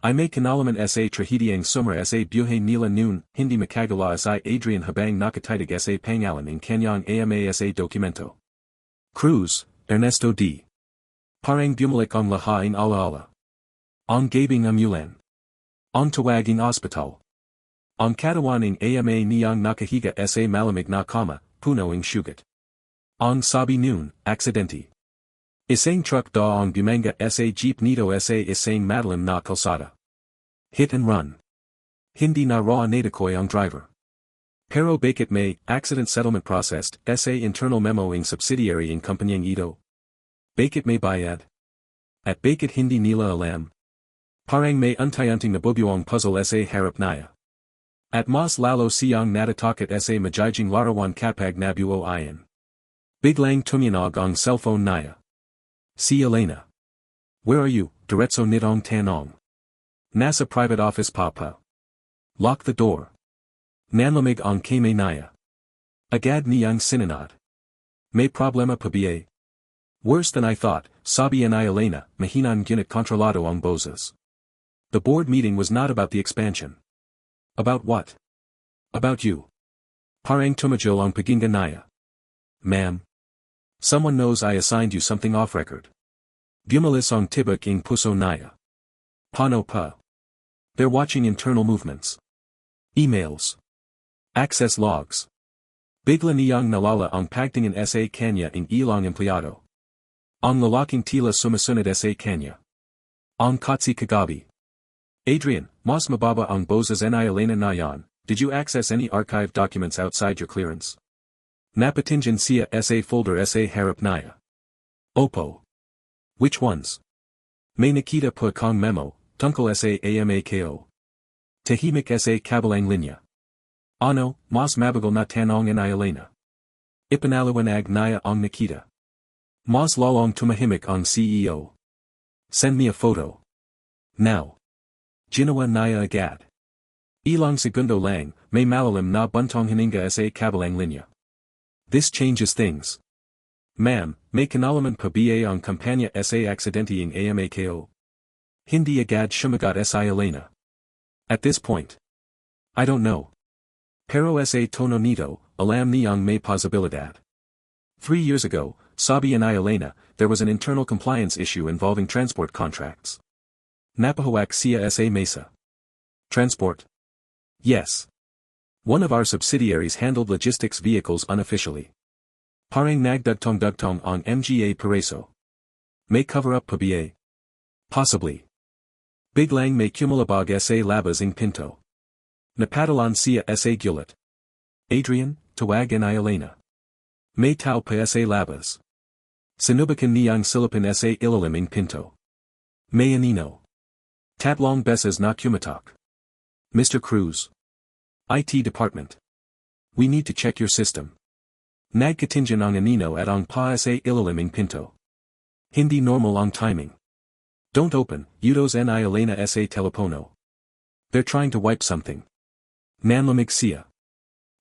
Ay may kinalaman sa trahedyang sumra sa buhay nila noon, hindi makagawa sa Adrian habang nakatitig sa pangalan ng kanyang AMA sa dokumento. Cruz, Ernesto D. Parang bumalik ang lahaing alaala. Ang gabing amulan. Ang tawaging ospital. Ang katawan ng AMA niyang nakahiga sa malamig na kama, puno ng sugat. Ang sabi noon, aksidente. Isang truck da ang bumanga sa jeep nito sa isang madalim na kalsada. Hit and run. Hindi na raw natakoy ang driver. Pero bakit may accident settlement processed sa internal memo ng subsidiary ng kumpanyang ito? Bakit may bayad? At bakit hindi nila alam? Parang may untayanting nabubuang puzzle sa harap niya. At mas lalo siyang natatakot sa magiging larawan kapag nabuo iyon. Biglang tuminog ang cellphone niya. Si Elena. Where are you, diretso nitong tanong. Nasa private office papa. Lock the door. Nanlamig ang kame niya. Agad niyang sinanad. May problema pa ba? Worse than I thought, sabi ni Elena, mahinang ginit kontrolado ang boses. The board meeting was not about the expansion. About what? About you. Parang tumajil ang paghinga niya. Ma'am. Someone knows I assigned you something off record. Bumalis ang tibak ng puso niya. Paano pa? They're watching internal movements. Emails. Access logs. Bigla niyang nalala ang pagtingin sa kanya ng ilang empleyado. Ang lalaking tila sumusunod sa kanya. Ang katsi kagabi. Adrian, mas mababa ang boses ni Elena na yan, did you access any archived documents outside your clearance? Napatinjan siya sa folder sa harap niya. Opo. Which ones? May nakita pa kong memo, tungkol sa AMAKO. Tahimik sa kabilang linya. Ano, mas mabagal na tanong ni Elena. Ipanaliwanag niya ang nakita. Mas lalong tumahimik ang CEO. Send me a photo. Now. Ginawa niya agad. Ilang segundo lang, may malalim na buntong hininga sa kabilang linya. This changes things. Ma'am, may kinalaman pa ba ang kumpanya sa aksidente ng AMAKO? Hindi agad sumagot sa Elena. At this point. I don't know. Pero sa tono nito, alam niyang may posibilidad. 3 years ago, sabi ni Elena, there was an internal compliance issue involving transport contracts. Napahawak siya sa mesa. Transport? Yes. One of our subsidiaries handled logistics vehicles unofficially. Parang nagdugtong-dugtong ang MGA Pereso. May cover-up pa ba? Possibly. Biglang may kumulabag sa labas ng pinto. Napadalan siya sa gulat. Adrian, tawag ni Elena. May tao pa sa labas. Sinubukan niyang silipin sa ilalim ng pinto. May anino. Tatlong beses na kumatok. Mr. Cruz. IT Department. We need to check your system. Nagkatinjan ang anino at ang pa sa ilalim ng pinto. Hindi normal ang timing. Don't open, utos ni Elena sa telepono. They're trying to wipe something. Nanlamig siya.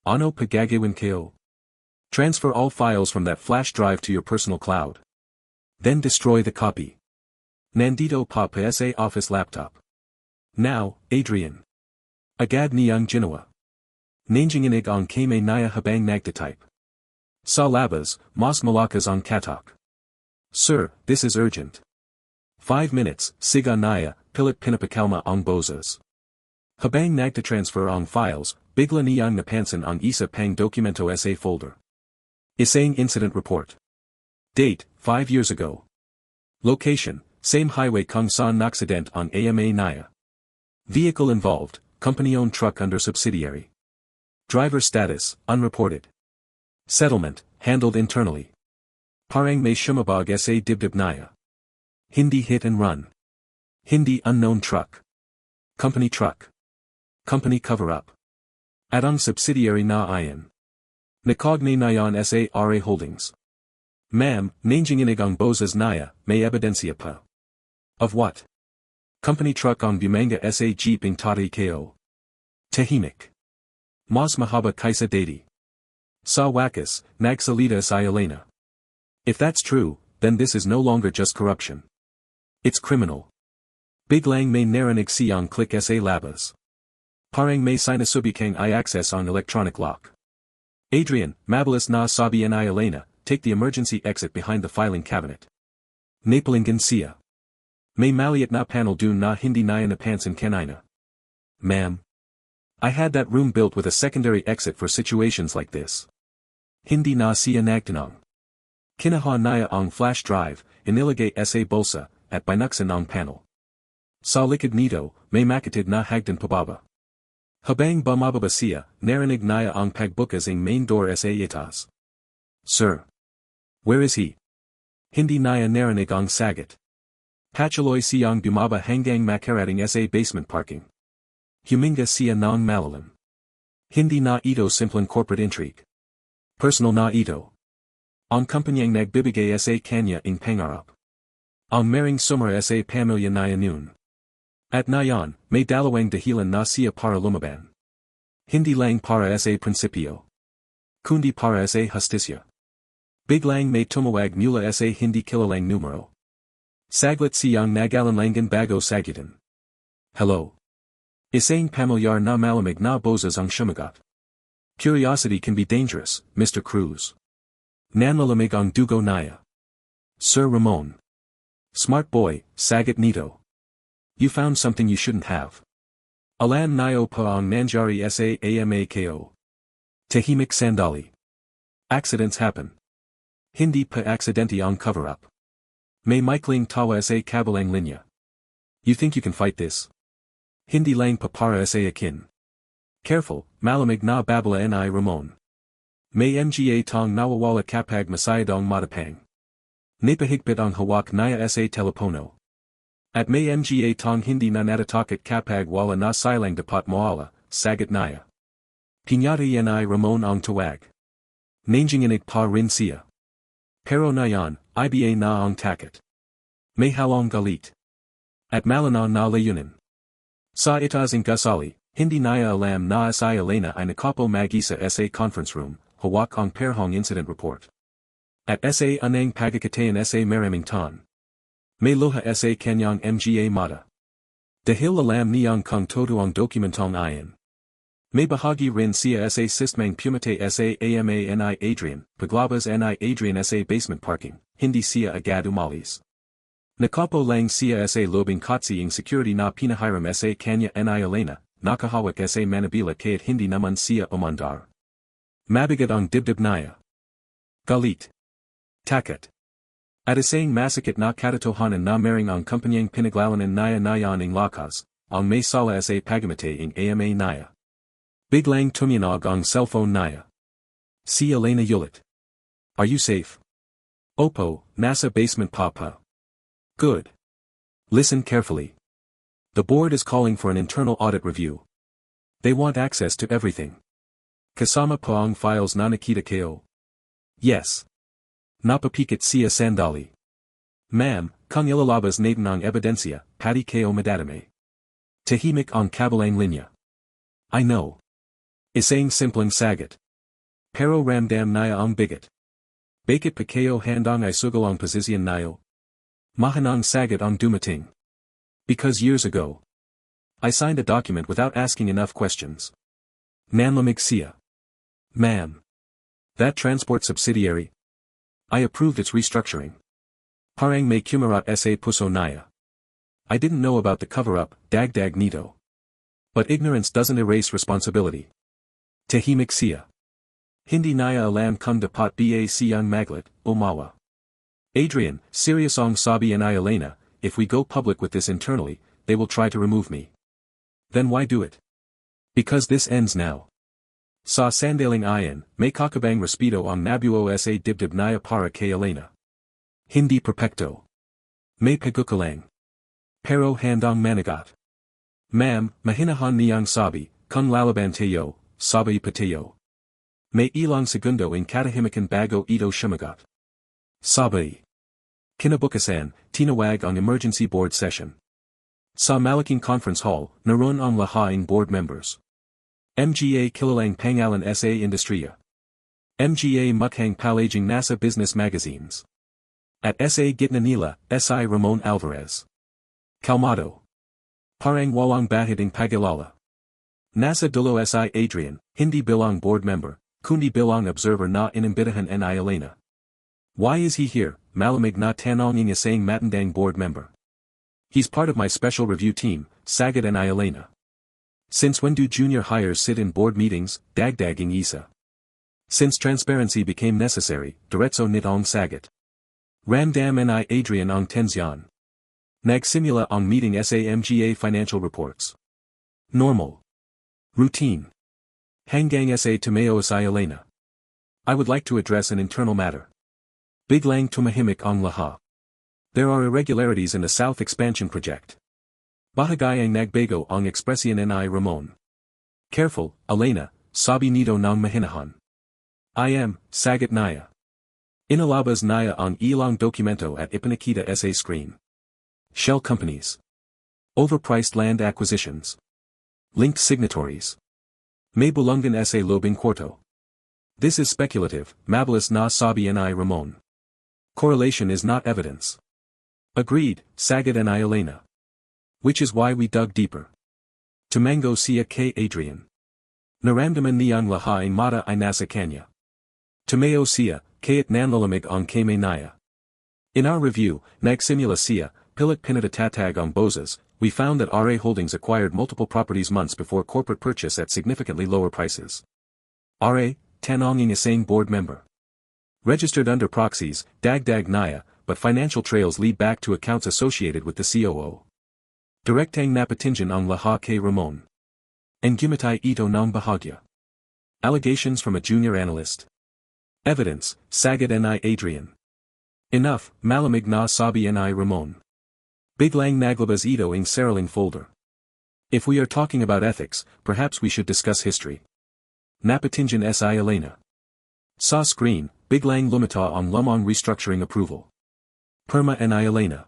Ano pagagawin kayo? Transfer all files from that flash drive to your personal cloud. Then destroy the copy. Nandito pa sa office laptop. Now, Adrian. Agad niyang ginawa. Nanginginig ang kame naya habang nagtatype. Sa labas, mas malakas ang katok. Sir, this is urgent. 5 minutes, siga naya, pilit pinapakalma ang boses. Habang nagtatransfer ang files, bigla niyang napansin ang isa pang dokumento sa folder. Isang incident report. Date, 5 years ago. Location, same highway kung saan naksident ang ama naya. Vehicle involved, company-owned truck under subsidiary. Driver status, unreported. Settlement, handled internally. Parang may shumabag sa dibdib naya. Hindi hit and run. Hindi unknown truck. Company truck. Company cover-up. At ang subsidiary na iyon. Nakogne nayon sa RA Holdings. Ma'am, nanginginig ang boses naya, may ebidensya pa. Of what? Company truck ang bumanga sa jeeping tati ko. Tahimik. Mas mahaba kaisa dati. Sa wakas, nagsalita si Elena. If that's true, then this is no longer just corruption. It's criminal. Biglang may narinig siyang click sa labas. Parang may sinasubikang I-access on electronic lock. Adrian, mabilis na sabi ni Elena, take the emergency exit behind the filing cabinet. Napalinggan siya. May maliit na panel dun na hindi naya napansin kanina. Ma'am. I had that room built with a secondary exit for situations like this. Hindi na siya nagtanong. Kinaha naya ang flash drive, inilagay sa bulsa, at binuksan ang panel. Sa likod nito, may makatid na hagdan pababa. Habang bumababa siya, narinig naya ang pagbukas ng main door sa itaas. Sir. Where is he? Hindi naya narinig ang sagot. Patuloy siyang bumaba hanggang makarating sa basement parking. Huminga siya ng malalim. Hindi na ito simpleng corporate intrigue. Personal na ito. Ang kumpanyang nagbibigay sa kanya ng pangarap. Ang maring summer sa pamilya naya noon. At nayon, may dalawang dahilan na siya para lumaban. Hindi lang para sa prinsipyo. Kundi para sa hustisya. Biglang may tumawag mula sa hindi kilalang numero. Saglit siyang nagalanlangan bago sagutin. Hello. Isang pamilyar na malamig na boses ang sumagot. Curiosity can be dangerous, Mr. Cruz. Nanlalamig ang dugo naya. Sir Ramon. Smart boy, sagot nito. You found something you shouldn't have. Alam niyo pa ang nangyari sa amako. Tahimik sandali. Accidents happen. Hindi pa aksidente ang cover-up. May maikling tawa sa kabilang linya. You think you can fight this? Hindi lang papara sa akin. Careful, malamig na babala ni Ramon. May mga tong nawawala kapag masayadong matapang. Napahigpit ang hawak niya sa telepono. At may mga tong hindi na natatakot kapag wala na silang dapat mawala, sagot niya. Pinyata ni Ramon ang tawag. Nanginginig pa rin siya. Pero nayon, iba na ang takot. May halong galit. At malanaw na layunin. Sa itazing gasali, hindi naya alam na si Elena ay nakapo mag-isa sa conference room, hawak ang perhong incident report. At sa anang pagkakatayan sa maraming ton. May luha sa kanyang mga mata. Dahil alam niyang kung todo ang dokumentong iyon. May bahagi rin siya sa sistemang pumate sa ama ni Adrian, paglabas ni Adrian sa basement parking, hindi siya agad umalis. Nakapo lang siya sa lobing katsiying security na pinahiram sa kanya ni Elena, nakahawak sa manabila kaya't hindi naman siya umandar. Mabigat ang dibdib niya. Galit. Takot. At isang masakit na katotohanan na maring ang kumpanyang pinaglalanan niya nayon ng lakas, ang may sala sa pagamate ng ama niya. Biglang tuminog ang cellphone niya. Si Elena yulit. Are you safe? Opo, nasa basement pa. Good. Listen carefully. The board is calling for an internal audit review. They want access to everything. Kasama pa ang files na nakita ko. Yes. Napapikit siya sandali. Ma'am, kung ilalabas natin ang ebidensya, pati ko madadame. Tahimik ang kabilang linya. I know. Isang simpleng sagot. Pero ramdam niya ang bigat. Bakit pa kayo handang isugal ang posisyon niyo? Mahanang sagot ang dumating. Because years ago, I signed a document without asking enough questions. Nanlamig siya. Ma'am. That transport subsidiary? I approved its restructuring. Parang may kumarat sa puso naya. I didn't know about the cover-up, dagdag nito. But ignorance doesn't erase responsibility. Tahimik siya. Hindi naya alam kung dapat ba siyang maglit, umawa. Adrian, seriosong sabi ni Elena, if we go public with this internally, they will try to remove me. Then why do it? Because this ends now. Sa sandaling iyon, may kakabang respeto ang nabuo sa dibdib naya para kay Elena. Hindi perfecto. May pagukulang. Pero handang managat. Ma'am, mahinahan niyang sabi, kung lalaban tayo, sabi patayo. May ilang segundo in katahimikan bago ito shumagat. Sabi. Kinabukasan, tinawag ang emergency board session. Sa malaking conference hall, naroon ang lahaing board members. MGA kilalang pangalan sa industriya. MGA mukhang palaging nasa business magazines. At sa gitna nila, si Ramon Alvarez. Calmado. Parang walang bahiding pagilala. Nasa dulo si Adrian, hindi bilang board member, kundi bilang observer na inimbitahan ni Elena. Why is he here, malamig na tanongin isang matandang board member? He's part of my special review team, Sagat and Elena. Since when do junior hires sit in board meetings, dagdaging isa? Since transparency became necessary, diretso nitong Sagat. Ramdam and Adrian ang tensyon. Nagsimula ang meeting sa MGA financial reports. Normal. Routine. Hanggang sa tumao si Elena. I would like to address an internal matter. Biglang tumahimik ang laha. There are irregularities in the South Expansion Project. Bahagayang nagbago ang ekspresyon ni Ramon. Careful, Elena, sabi nito ng mahinahan. I am, sagat naya. Inalabas naya ang ilang dokumento at ipinakita sa screen. Shell companies. Overpriced land acquisitions. Linked signatories. May bulungan sa lobing kwarto. This is speculative, mabilis na sabi ni Ramon. Correlation is not evidence. Agreed, Sagat and Elena. Which is why we dug deeper. Tumango siya kay Adrian. Naramdaman niyang lahaing mata ay nasa kanya. Tumao siya, kaya't nanlalamig ang kay naya. In our review, nagsimula siya, pilit pinatatatag ang bozas, we found that RA Holdings acquired multiple properties months before corporate purchase at significantly lower prices. RA, tanongin isang board member. Registered under proxies, dagdag naya, but financial trails lead back to accounts associated with the COO. Direktang napatinjan ang laha kay Ramon. And gumatay ito ng bahagya. Allegations from a junior analyst. Evidence, Sagat and Adrian. Enough, malamig na sabi ni Ramon. Biglang naglabas ito ng sariling folder. If we are talking about ethics, perhaps we should discuss history. Napatinjan si Elena. Sa screen, biglang lumita ang lumang restructuring approval. Perma and Elena.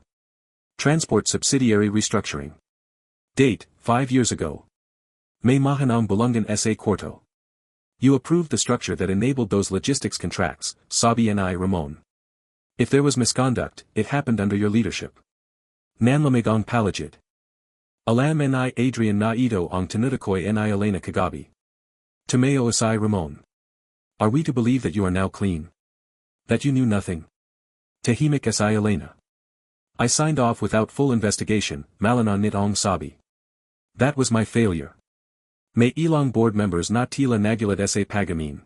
Transport subsidiary restructuring. Date, 5 years ago. May mahanang bulungan sa kwarto. You approved the structure that enabled those logistics contracts, sabi ni Ramon. If there was misconduct, it happened under your leadership. Nanlamig ang palagid. Alam ni Adrian na ito ang tinutukoy ni Elena kagabi. Tumao si Ramon. Are we to believe that you are now clean? That you knew nothing? Tahimik si Elena. I signed off without full investigation, malanan nitong sabi. That was my failure. May ilang board members not tila nagulat sa pagamin.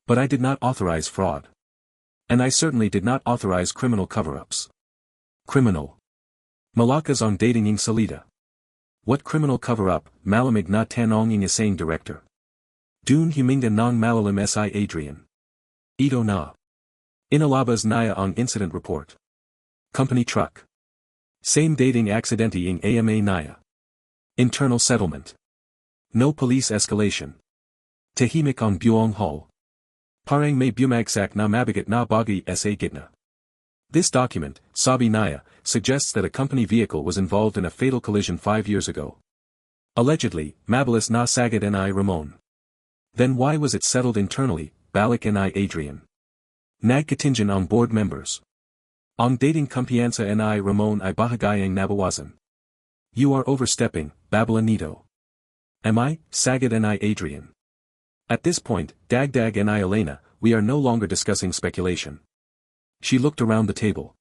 But I did not authorize fraud. And I certainly did not authorize criminal cover-ups. Criminal. Malakas ang dating ng salida. What criminal cover-up, malamig na tanong ng isang director? Dun huminga ng malalim si Adrian. Ito na. Inalabas naya ang incident report. Company truck. Same dating accidenti ng AMA naya. Internal settlement. No police escalation. Tahimik ang buong hall. Parang may bumagsak na mabigat na bagay sa gitna. This document, sabi naya, suggests that a company vehicle was involved in a fatal collision 5 years ago. Allegedly, mabilis na Sagat ni Ramon. Then why was it settled internally, balik ni Adrian? Nagkatinjan ang board members. Ang dating kumpiyansa ni Ramon ay bahagayang nabawasan. You are overstepping, Babaeng nito. Am I, Sagat ni Adrian? At this point, Dagdag and I Elena, we are no longer discussing speculation. She looked around the table.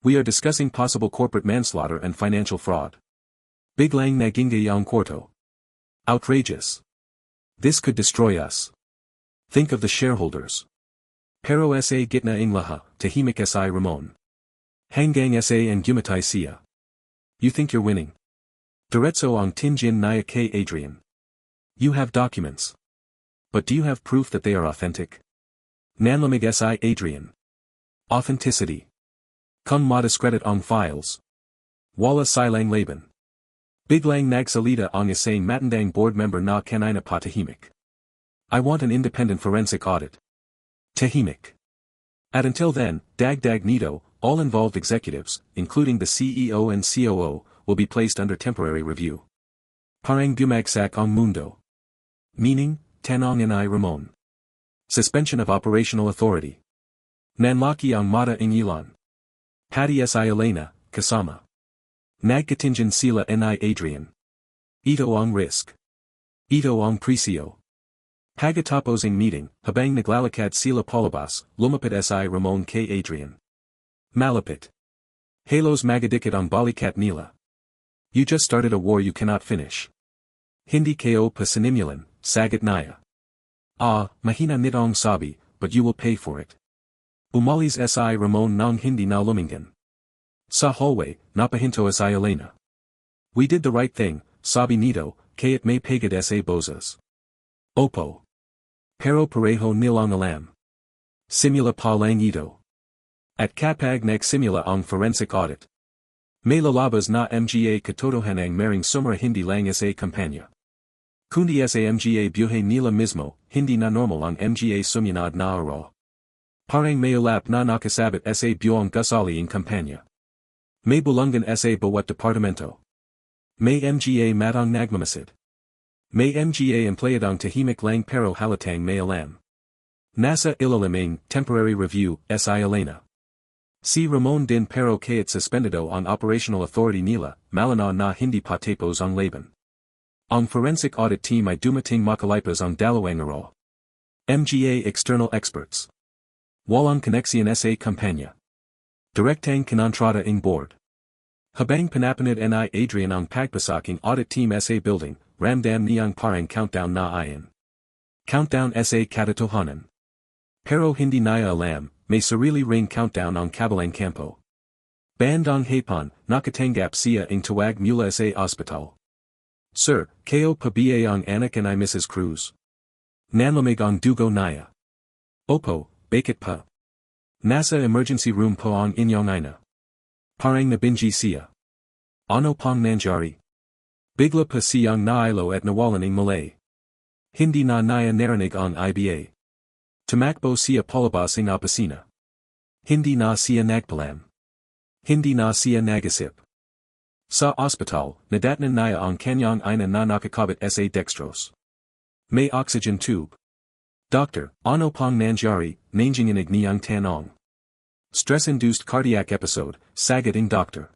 We are discussing possible corporate manslaughter and financial fraud. Biglang naginga ang kwarto. Outrageous. This could destroy us. Think of the shareholders. Pero sa gitna ng lahat, tahimik si Ramon. Hanggang sa and gumatay siya. You think you're winning? Diretso ang tinjin niya kay Adrian. You have documents. But do you have proof that they are authentic? Nanlamig si Adrian. Authenticity. Kung madiscredit ang files. Wala silang laban. Biglang nagsalita ang isang matandang board member na kanina patahimik. I want an independent forensic audit. Tahimik. And until then, Dagdag Nito, all involved executives, including the CEO and COO, will be placed under temporary review. Parang bumagsak ang mundo. Meaning, Tanong ni Ramon. Suspension of operational authority. Nanlaki ang mata ng ilan. Pati si Elena, kasama. Nagkatingan sila ni Adrian. Ito ang risk. Ito ang presyo. Pagkatapos ng meeting, habang naglalakad sila palabas, lumapit si Ramon kay Adrian. Malapit. Halos magadikit ang balikat nila. You just started a war you cannot finish. Hindi kayo pasinimulan, sagat niya. Mahina nitong sabi, but you will pay for it. Umalis si Ramon nang hindi na lumingan. Sa hallway, napahinto si Elena. We did the right thing, sabi nito, kaya't may pagad sa bozas. Opo. Pero pareho nilang alam. Simula pa lang ito. At kapag nagsimula ang forensic audit. May lalabas na mga katotohanan maring sumra hindi lang sa kumpanya. Kundi sa mga buhay nila mismo, hindi na normal ang mga sumunod na araw. Parang may ulap na nakasabit sa buong gusali ng kumpanya. May bulungan sa bawat departamento. May mga matang nagmamasid. May mga empleyadong tahimik lang pero halatang may alam. Nasa ilaliming temporary review, si Elena. Si Ramon din pero kaya't suspendido ang operational authority nila, malanaw na hindi patapos ang laban. Ang forensic audit team ay dumating makalipas ang dalawang araw. Mga external experts. Walang koneksyon sa kumpanya. Direktang kinontrata ng board. Habang pinapanood ni Adrian ang pagpasaking audit team sa building, ramdam niyang parang countdown na iyon. Countdown sa katotohanan. Pero hindi niya alam, may sarili ring countdown ang kabilang kampo. Bandang hapon, nakatanggap siya ng tawag mula sa ospital. Sir, kayo pa ba ang anak ni Mrs. Cruz? Nanlamig ang dugo niya. Opo, bakit pa? Nasa emergency room po ang inyong ina. Parang nabingi siya. Ano pang nangyari? Bigla pa siyang nailo at nawalan ng malay. Hindi na niya narinig ang iba. Tumakbo siya palabas ng opisina. Hindi na siya nagpalam. Hindi na siya nagisip. Sa ospital, nadatnan niya ang kanyang ina na nakakabit sa dextrose. May oxygen tube. Doctor, ano pang nangyari, nanginginig niyang tanong. Stress-induced cardiac episode, sagat ng doctor.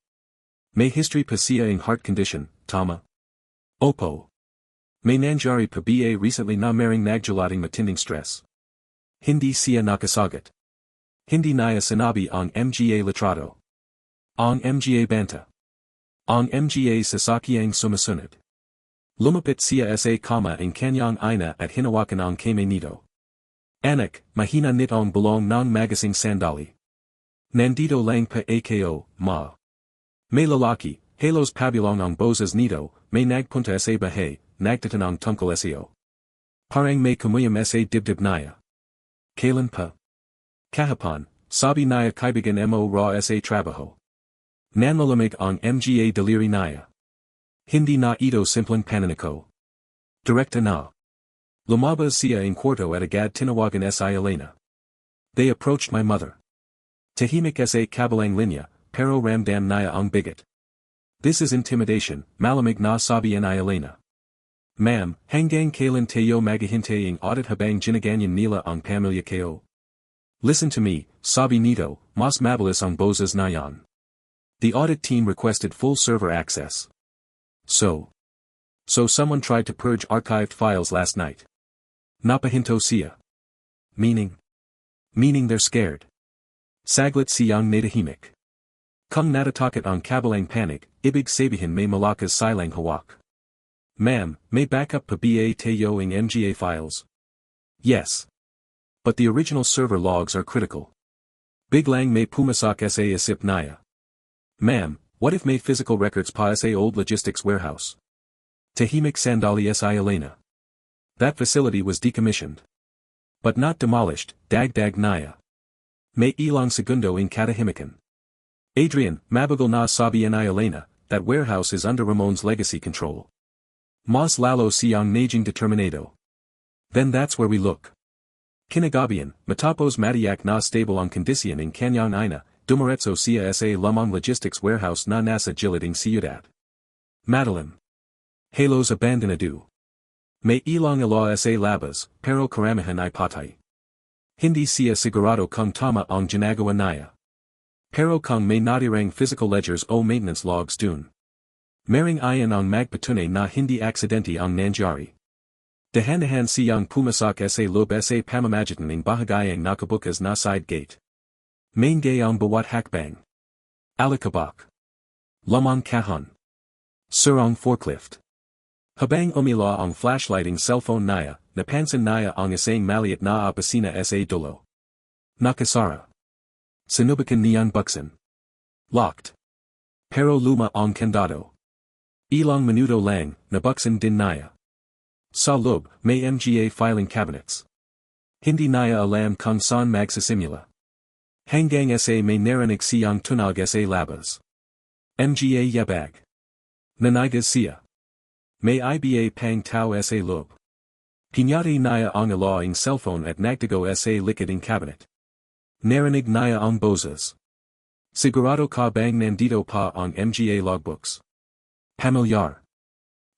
May history pa siya ng heart condition, tama? Opo. May nangyari pa ba recently na maring nagjulating matinding stress. Hindi siya nakasagot. Hindi niya sinabi ang mga litrato. Ang mga banta. Ang mga sasakyang sumusunod. Lumapit siya sa kama ng kanyang ina at hinawakan ang kamay nito. Anak, mahina nitong bulong ng magasing sandali. Nandito lang pa ako, ma. May lalaki, halos pabilong ang boses nito, may nagpunta sa bahay, nagtatan ang tungkol sa'yo. Parang may kumuyam sa dibdib niya. Kailan pa? Kahapon, sabi niya kaibigan mo raw sa trabaho. Nanlalamig ang mga daliri niya. Hindi na ito simpleng pananiko. Direkta na. Lumabas siya ng kwarto at agad tinawagan si Elena. They approached my mother. Tahimik sa kabilang linya, pero ramdam niya ang bigat. This is intimidation, malamig na sabi ni Elena. Ma'am, hanggang kailan tayo maghihintay ang audit habang ginaganyan nila ang pamilya kayo? Listen to me, sabi nito, mas mabilis ang boses na yan. The audit team requested full server access. So someone tried to purge archived files last night. Napahinto siya. Meaning they're scared. Saglit siyang natahimik. Kung natatakot ang kabilang panig, ibig sabihin may malakas silang hawak. Ma'am, may backup pa ba tayo ng mga files? Yes. But the original server logs are critical. Biglang may pumasak sa isip naya. Ma'am, what if may physical records pa sa old logistics warehouse? Tahimik sandali si Elena. That facility was decommissioned. But not demolished, dagdag naya. May ilang segundo in katahimikan. Adrian, mabagal na sabi ni Elena, that warehouse is under Ramon's legacy control. Mas lalo siyang naging determinado. Then that's where we look. Kinagabian, matapos matiyak na stable ang kondisyon ng kanyang ina, dumiretso siya sa lumang logistics warehouse na nasa giliding siyudad. Madeline. Halos abandonado. May ilang ila sa labas, pero karamihan ay patay. Hindi siya sigurado kung tama ang ginagawa niya. Pero kung may natirang physical ledgers o maintenance logs dun. Maring ayan ang magpatunay na hindi aksidente ang nangyari. Dahan-dahan siyang pumasak sa loob sa pamamagitan ng bahagayang nakabukas na side gate. Maingay ang bawat hakbang. Alikabak. Lamang kahon. Surang forklift. Habang umila ang flashlighting cellphone niya, napansin niya ang isang maliit na opisina sa dulo. Nakasara. Sinubukan niyang buksan. Locked. Pero luma ang kandado. Ilang minuto lang, nabuksan din niya. Sa loob, may mga filing cabinets. Hindi niya alam kung saan magsisimula. Hanggang sa may narinig siyang tunog sa labas. Mga yabag. Nanigas siya. May iba pang tao sa loob. Pinyati niya ang ilaing cellphone at nagdago sa likod ng cabinet. Narinig niya ang boses. Sigurado ka bang nandito pa ang mga logbooks? Pamilyar.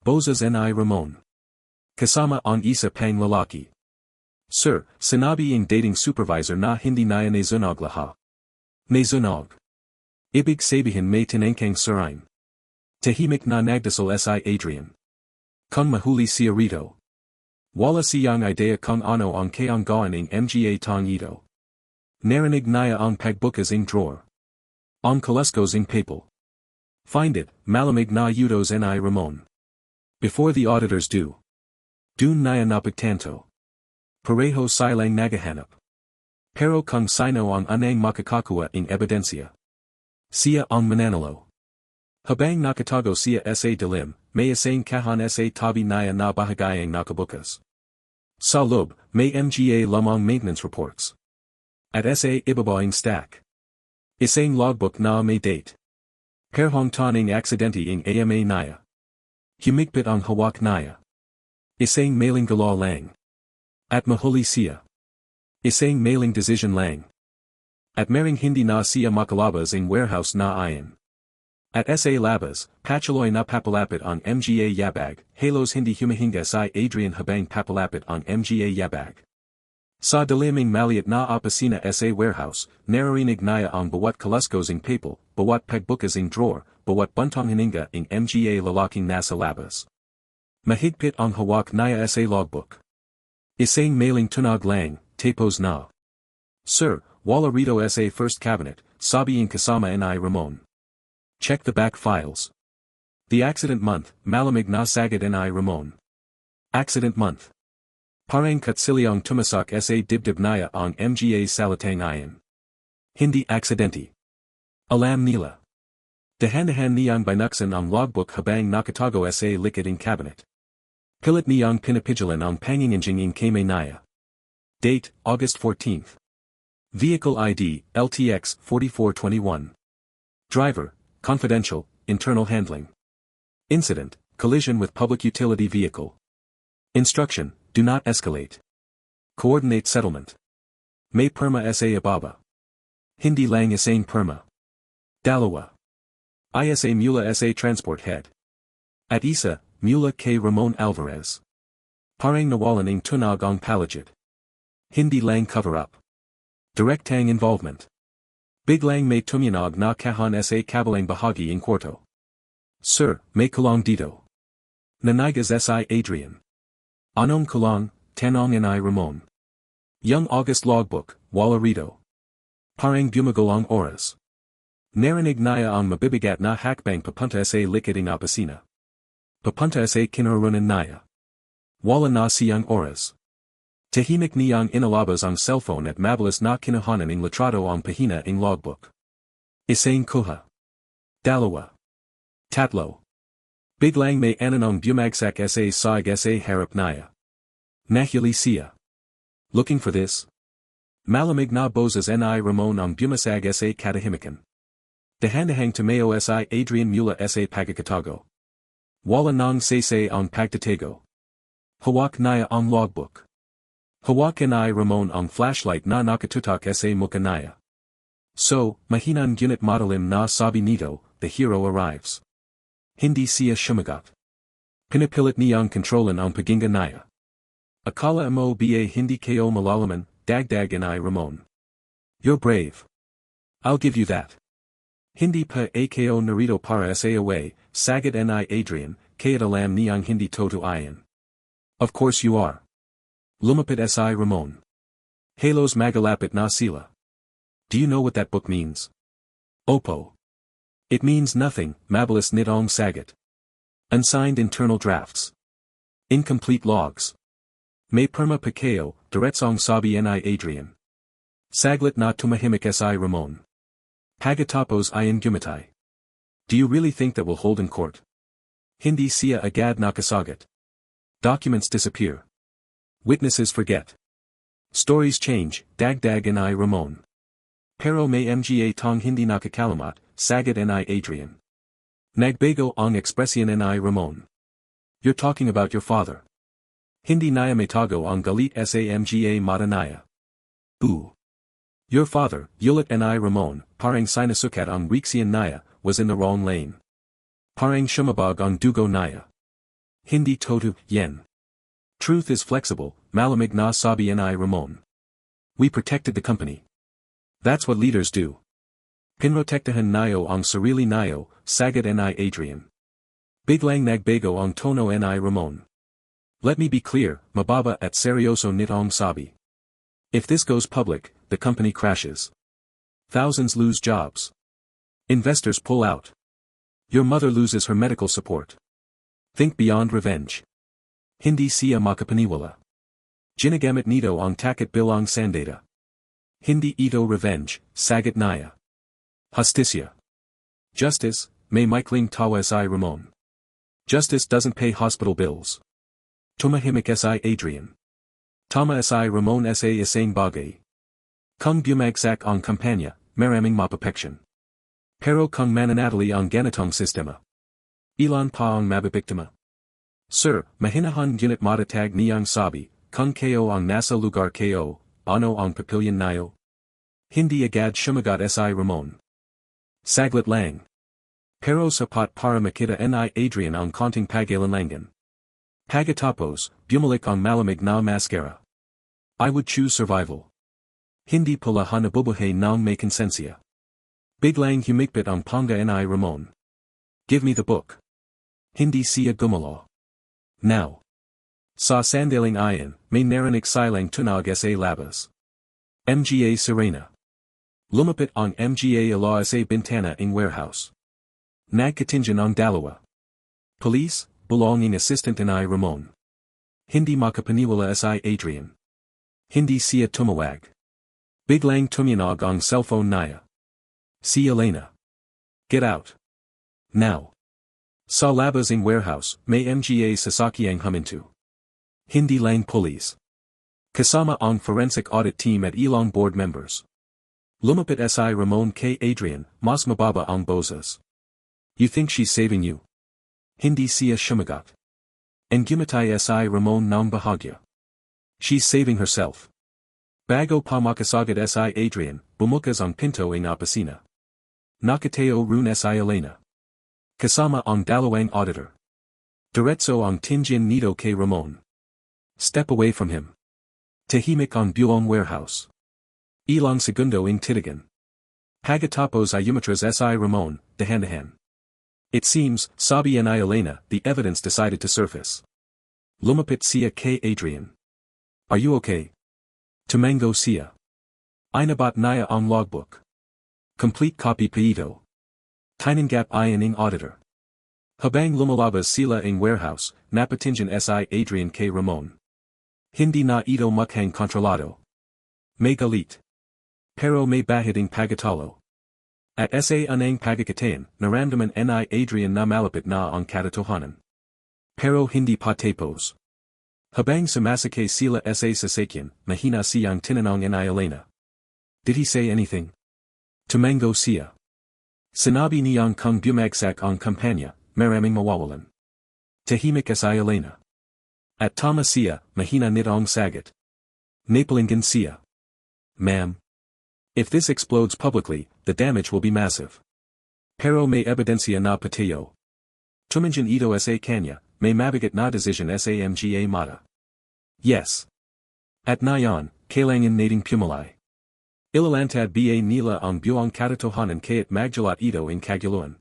Boses ni Ramon. Kasama ang isa pang lalaki. Sir, sinabi ang dating supervisor na hindi niya nazunog lahat. Nazunog. Ibig sabihin may tinangkang sirain. Tahimik na nagdasal si Adrian. Kung mahuli siya rito. Wala siyang idea kung ano ang kaanggawan ng mga tong ito. Narinig niya ang pagbukas ng drawer. Ang kalaskos ng papel. Find it, malamig na yudos ni Ramon. Before the auditors do. Dun niya napagtanto. Pareho silang nagahanap. Pero kung sino ang anang makakakuha ng ebidensya. Siya ang mananalo. Habang nakatago siya sa dilim, may isang kahon sa tabi niya na bahagayang nakabukas. Sa loob, may mga lamang maintenance reports. At sa ibabaing stack. Isang logbook na may date. Perhong taning aksidente ng AMA niya. Humigpit ang hawak niya. Isang mailing galaw lang. At mahuli siya. Isang mailing decision lang. At maring hindi na siya makalabas ang warehouse na ayon. At sa labas, patuloy na papalapit ang mga yabag, halos hindi humihinga si Adrian habang papalapit ang mga yabag. Sa diliming maliit na opisina sa warehouse, naririnig niya ang bawat kalaskos ng papel, bawat pagbukas ng drawer, bawat buntong hininga ng mga lalaking nasa labas. Mahigpit ang hawak niya sa logbook. Isang mailing tunog lang, tapos na. Sir, wala rito sa first cabinet, sabi ang kasama ni Ramon. Check the back files. The accident month, malamig na sagad ni Ramon. Accident month. Parang katsilyang tumasak sa dibdib niya ang mga salitang ayon. Hindi aksidente. Alam nila. Dahan-dahan niyang binuksan ang logbook habang nakatago sa likod ng cabinet. Pilit niyang pinapigilan ang panginginging kamay niya. Date, August 14th. Vehicle ID, LTX 4421. Driver, confidential, internal handling. Incident, collision with public utility vehicle. Instruction, do not escalate. Coordinate settlement. May perma sa ababa. Hindi lang isang perma. Dalawa. Isa mula sa transport head. At isa, mula kay Ramon Alvarez. Parang nawalan ng tunog ang palagid. Hindi lang cover-up. Direktang involvement. Biglang may tumunog na kahon sa kabilang bahagi ng kwarto. Sir, may kulong dito. Nanigas si Adrian. Anong kulong, Tanong and I Ramon. Young August Logbook, Wala Rito. Parang bumagawang oras. Narinig naya ang mabibigat na hakbang papunta sa likiting opisina. Papunta sa kinarunan naya. Wala na siyang oras. Tahimik niyang inalabas ang cellphone at mabilis na kinuhanan ng litrato ang pahina ng logbook. Isang kuha. Dalawa. Tatlo. Biglang may ananong bumagsak sa sag sa harap naya. Nahuli siya. Looking for this? Malamig na boses ni Ramon ang bumasag sa katahimikan. Dahan-dahang tumayo si Adrian mula sa pagkakatago. Wala nang say ang pagtatago. Hawak naya ang logbook. Hawak ni Ramon ang flashlight na nakatutok sa mukha naya. So, mahinang gunit madalim na sabi nito, the hero arrives. Hindi siya sumagot. Pinipilit niyang kontrolan ang paghinga naya. Akala mo ba hindi kayo malalaman, dagdag ni Ramon. You're brave. I'll give you that. Hindi pa kayo narito para sa away, sagad ni Adrian, kaya't alam niyang hindi toto ayan. Of course you are. Lumapit si Ramon. Halos magalapit na sila. Do you know what that book means? Opo. It means nothing, mabilis nitong sagat. Unsigned internal drafts. Incomplete logs. May perma pa kayo, diretsong sabi ni Adrian. Saglit na tumahimik si Ramon. Pagkatapos ayan gumatay. Do you really think that will hold in court? Hindi siya agad nakasagat. Documents disappear. Witnesses forget. Stories change, dagdag ni Ramon. Pero may mga tong hindi nakakalamat, sagad ni Adrian. Nagbago ang ekspresyon ni Ramon. You're talking about your father. Hindi naya may tago ang galit sa mga mata naya. Ooh. Your father, ulit ni Ramon, parang sinasukat ang riksyan naya, was in the wrong lane. Parang shumabag ang dugo naya. Hindi toto, yen. Truth is flexible, malamig na sabi ni Ramon. We protected the company. That's what leaders do. Pinrotektahan nayo ang sarili nayo, sagad ni Adrian. Biglang nagbago ang tono ni Ramon. Let me be clear, mababa at seryoso nitong sabi. If this goes public, the company crashes. Thousands lose jobs. Investors pull out. Your mother loses her medical support. Think beyond revenge. Hindi siya makapaniwala. Ginagamit nito ang takot bilang sandata. Hindi ito revenge, sagat naya. Justisya. Justice, may maikling tawa si Ramon. Justice doesn't pay hospital bills. Tumahimik si Adrian. Tama si Ramon sa isang bagay. Kung bumagsak ang kumpanya, maraming mapapeksyon. Pero kung mananatili ang ganitong sistema. Ilan pa ang mabibiktima? Sir, mahinahan gunit matatag niyang sabi, kung kayo ang nasa lugar kayo, ano ang papilyan nayo? Hindi agad sumagot si Ramon. Saglit lang. Pero sapat para makita ni Adrian ang konting pag-alinlangan. Pagkatapos, bumalik ang malamig na mascara. I would choose survival. Hindi pala nabubuhay ng may konsensya. Biglang humigpit ang panga ni Ramon. Give me the book. Hindi siya gumalaw. Now. Sa sandaling ayan, may narinig silang tunog sa labas. Mga Serena. Lumapit ang mga ala sa bintana ng warehouse. Nagkatinjan ang dalawa. Police, belonging assistant ni Ramon. Hindi makapaniwala si Adrian. Hindi siya tumawag. Biglang tuminog ang cellphone naya. Si Elena. Get out. Now. Sa labas ng warehouse, may mga sasakyang huminto. Hindi lang police. Kasama ang forensic audit team at ilang board members. Lumapit si Ramon kay Adrian, mas mababa ang boses. You think she's saving you? Hindi siya sumagot. And gumatay si Ramon ng bahagya. She's saving herself. Bago pa makasagad si Adrian, bumukas ang pinto ng opisina. Nakatayo run si Elena. Kasama ang dalawang auditor. Diretso ang tingin nito kay Ramon. Step away from him. Tahimik ang buong warehouse. Ilang segundo ing titigan. Pagkatapos ay umatras si Ramon, dahan-dahan. It seems, sabi ni Elena, the evidence decided to surface. Lumapit siya kay Adrian. Are you okay? Tumango siya. Inabat niya ang logbook. Complete copy paito. Tinanggap iyon ng auditor. Habang lumalabas sila ng warehouse, napatingin si Adrian kay Ramon. Hindi na ito mukhang kontrolado. May galit. Pero may bahid ng pagatalo. At sa anang pagkakataon, naramdaman ni Adrian na malapit na ang katotohanan. Pero hindi pa tapos. Habang sumasakay sila sa sasakyan, mahina siyang tinanong ni Elena. Did he say anything? Tumango siya. Sinabi niyang kung bumagsak ang kumpanya, maraming mawawalan. Tahimik si Elena. At tama siya, mahina nitong sagot. Napalinggan siya. Ma'am. If this explodes publicly, the damage will be massive. Pero may ebidensya na patayo. Tumingin ito sa kanya, may mabigat na desisyon sa mga mata. Yes. At ngayon, kailangan nating pumalay. Ilalantad ba nila ang buong katotohanan kaya't magjalat ito in kaguluhan.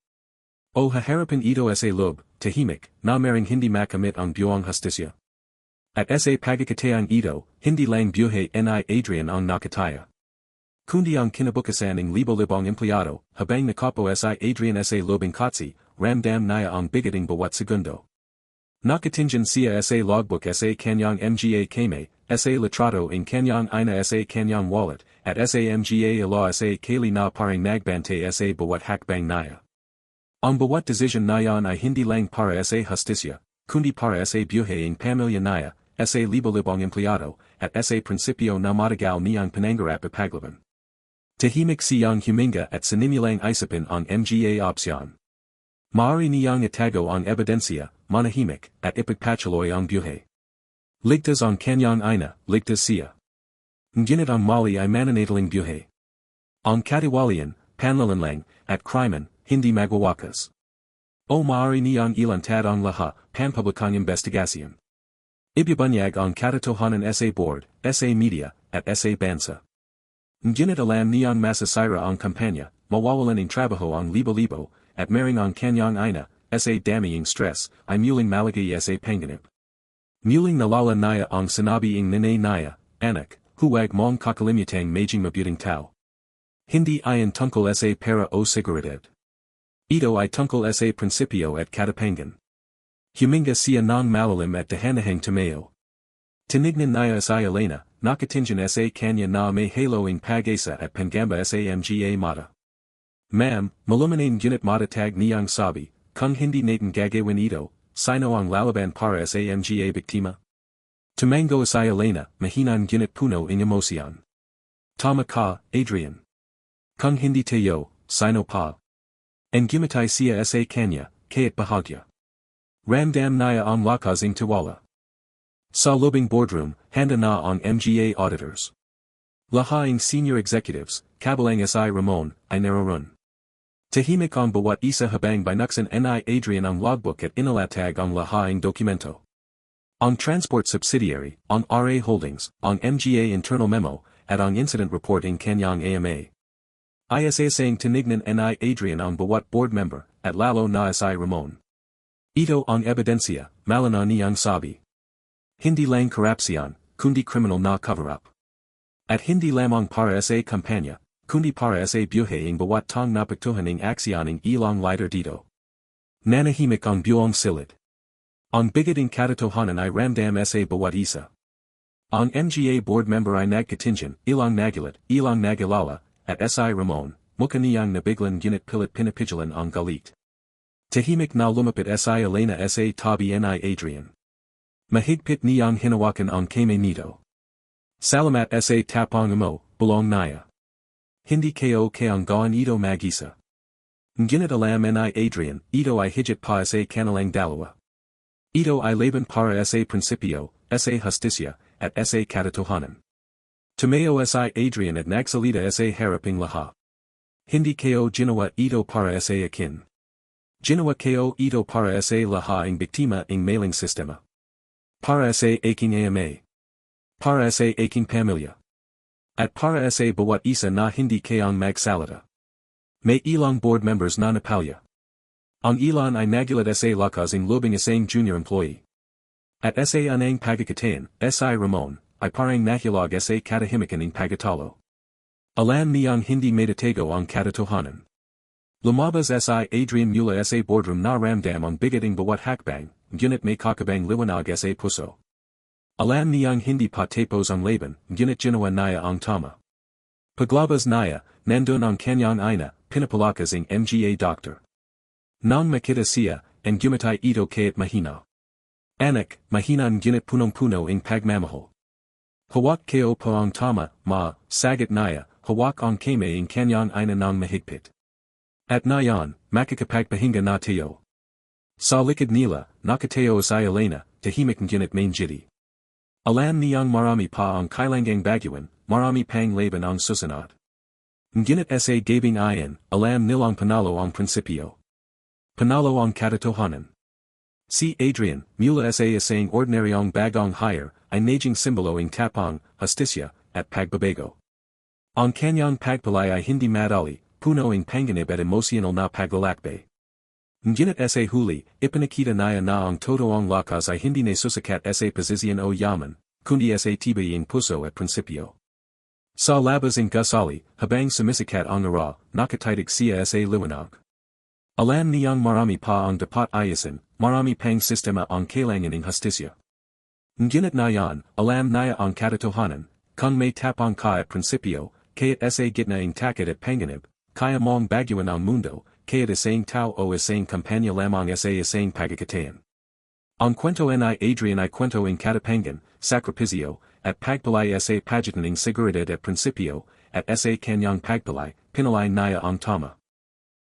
O haharapin ito sa loob, tahimik, na maring hindi makamit ang buong hustisya. At sa pagkakataong ito, hindi lang buhay ni Adrian ang nakataya. Kundi ang kinabukasan ng libo-libong empleyado, habang nakapo si Adrian sa lobing kotse, ramdam niya ang bigating bawat segundo. Nakatingin siya sa logbook sa kanyang mga kame, sa litrato in kanyang ina sa kanyang wallet, at sa mga ilo sa kali na parang nagbante sa bawat hakbang niya. Ang bawat desisyon niyan ay hindi lang para sa hustisya, kundi para sa buhay ng pamilya niya, sa libo-libong empleyado, at sa prinsipyo na matagal niyang pinangarap ipaglaban. Tahimik siyang huminga at sininilang isipin ang mga opsyon. Maaari niyang itago ang ebidensya, manahimik, at ipagpatuloy ang buhay. Ligtas ang kanyang ina, ligtas siya. Ngunit ang mali ay mananatiling buhay. Ang katiwalian, panlalanlang, at krimen, hindi magwawakas. O maaari niyang ilantad ang lahat, panpublikang investigasyon. Ibabanyag ang katotohanan sa board, sa media, at sa bansa. Ngunit alam niyang masasira ang kumpanya, mawawalan ng trabaho ang libo-libo, at maring ang kanyang ina, sa daming stress, ay muling malaki sa panganib. Muling nalala niya ang sinabi ng nanay niya, anak, huwag mong kakalimutang maging mabuting tao. Hindi iyon tungkol sa pera o seguridad. Ito ay tungkol sa prinsipyo at katapangan. Huminga siya ng malalim at dahanahang tumayo. Tinignan niya si Elena, nakatingin sa kanya na may halo ng pag-asa at pangamba sa mga mata. Ma'am, malumanin gunit matatag niyang sabi, kung hindi natin gagawin ito, sino ang lalaban para sa mga biktima? Tumango si Elena, mahinang gunit puno ng emosyon. Tama ka, Adrian. Kung hindi tayo, sino pa? Ang gumatay siya sa kanya, kaya't bahagya. Ramdam niya ang lakas ng tiwala. Sa lobing boardroom, handa na ang mga auditors. Lahaing senior executives, kabilang si Ramon, ay naroon. Tahimik ang bawat isa habang binuksan ni Adrian ang logbook at inalatag ang lahaing dokumento. Ang transport subsidiary, ang RA Holdings, ang mga internal memo, at ang incident report ng kanyang AMA. Isasang tinignan ni Adrian ang bawat board member, at lalo na si Ramon. Ito ang ebidensya, malana niyang sabi. Hindi lang korupsyon, kundi criminal na cover-up. At hindi lamang para sa kumpanya, kundi para sa buhay ng bawat tang napagtuhan ng aksyon ng ilang lighter dito. Nanahimik ang buong silid. Ang bigat ng katotohanan ay ramdam sa bawat isa. Ang mga board member ay nagkatingin, ilang nagulat, ilang nagilala, at si Ramon, mukha niyang nabiglan gunit pilit pinapigilan ang galit. Tahimik na lumapit si Elena sa tabi ni Adrian. Mahigpit niyang hinawakan ang kamay nito. Salamat sa tapang mo, bulong niya. Hindi kayo kayang gawin ito mag-isa. Ngunit alam ni Adrian, ito ay higit pa sa kanilang dalawa. Ito ay laban para sa prinsipyo, sa hustisya, at sa katotohanan. Tumayo si Adrian at nagsalita sa haraping lahat. Hindi kayo ginawa ito para sa akin. Ginawa kayo ito para sa lahat ng biktima ng mailing sistema. Para sa aking AMA. Para sa aking pamilya. At para sa bawat isa na hindi kayang magsalita. May ilang board members na napalya. Ang ilan ay nagulat sa lakas ng lobing isang junior employee. At sa anang pagkakataon, si Ramon, ay parang nahilog sa katahimikan ng pagatalo. Alam niyang hindi meditago ang katotohanan. Lumabas si Adrian mula sa boardroom na ramdam ang bigating bawat hakbang, ngunit may kakabang liwanag sa puso. Alam niyang hindi pa tapos ang laban, ngunit ginawa niya ang tama. Paglabas niya, nandun ang kanyang ina, pinapalakas ang mga doctor. Nang makita siya, ang gumatay ito kaya't mahina. Anak, mahina ang ginit punong-puno ang pagmamahal. Hawak kayo pa ang tama, sagat niya, hawak ang kamay ang kanyang ina ng mahigpit. At nayan, makakapagpahinga na tayo. Sa likod nila, nakatayo si Elena, tahimik ang ginit main jiti. Alam niyang marami pa ang kailangang baguhin, marami pang laban ang susunod. Ngunit sa gabing iyon, alam nilang panalo ang prinsipyo. Panalo ang katotohanan. Si Adrian, mula sa isang ordinaryong bagong hire, ay naging simbolo ng tapang, hustisya, at pagbabago. Ang kanyang pagpalay ay hindi madali, puno ng panganib at emosyonal na paglalakbay. Ngunit sa huli, ipinakita niya na ang totoong lakas ay hindi na susikat sa posisyon o yaman, kundi sa tibay ng puso at prinsipyo. Sa labas ng gusali, habang sumisikat ang araw, nakatitig siya sa liwanag. Alam niyang marami pa ang dapat ayasin, marami pang sistema ang kailangan ng hustisya. Ngunit nayan, alam niya ang katotohanan, kung may tapang ka at prinsipyo, kaya't sa gitna ng takot at panganib, kaya mong baguhin ang mundo, kaya't isang tao o isang kumpanya lamang sa isang pagkakataon. Ang kwento ni Adrian ay kwento ng katapangan, sakripisyo, at pagpalay sa pagitan ng seguridad at prinsipyo, at sa kanyang pagpalay, pinalay niya ang tama.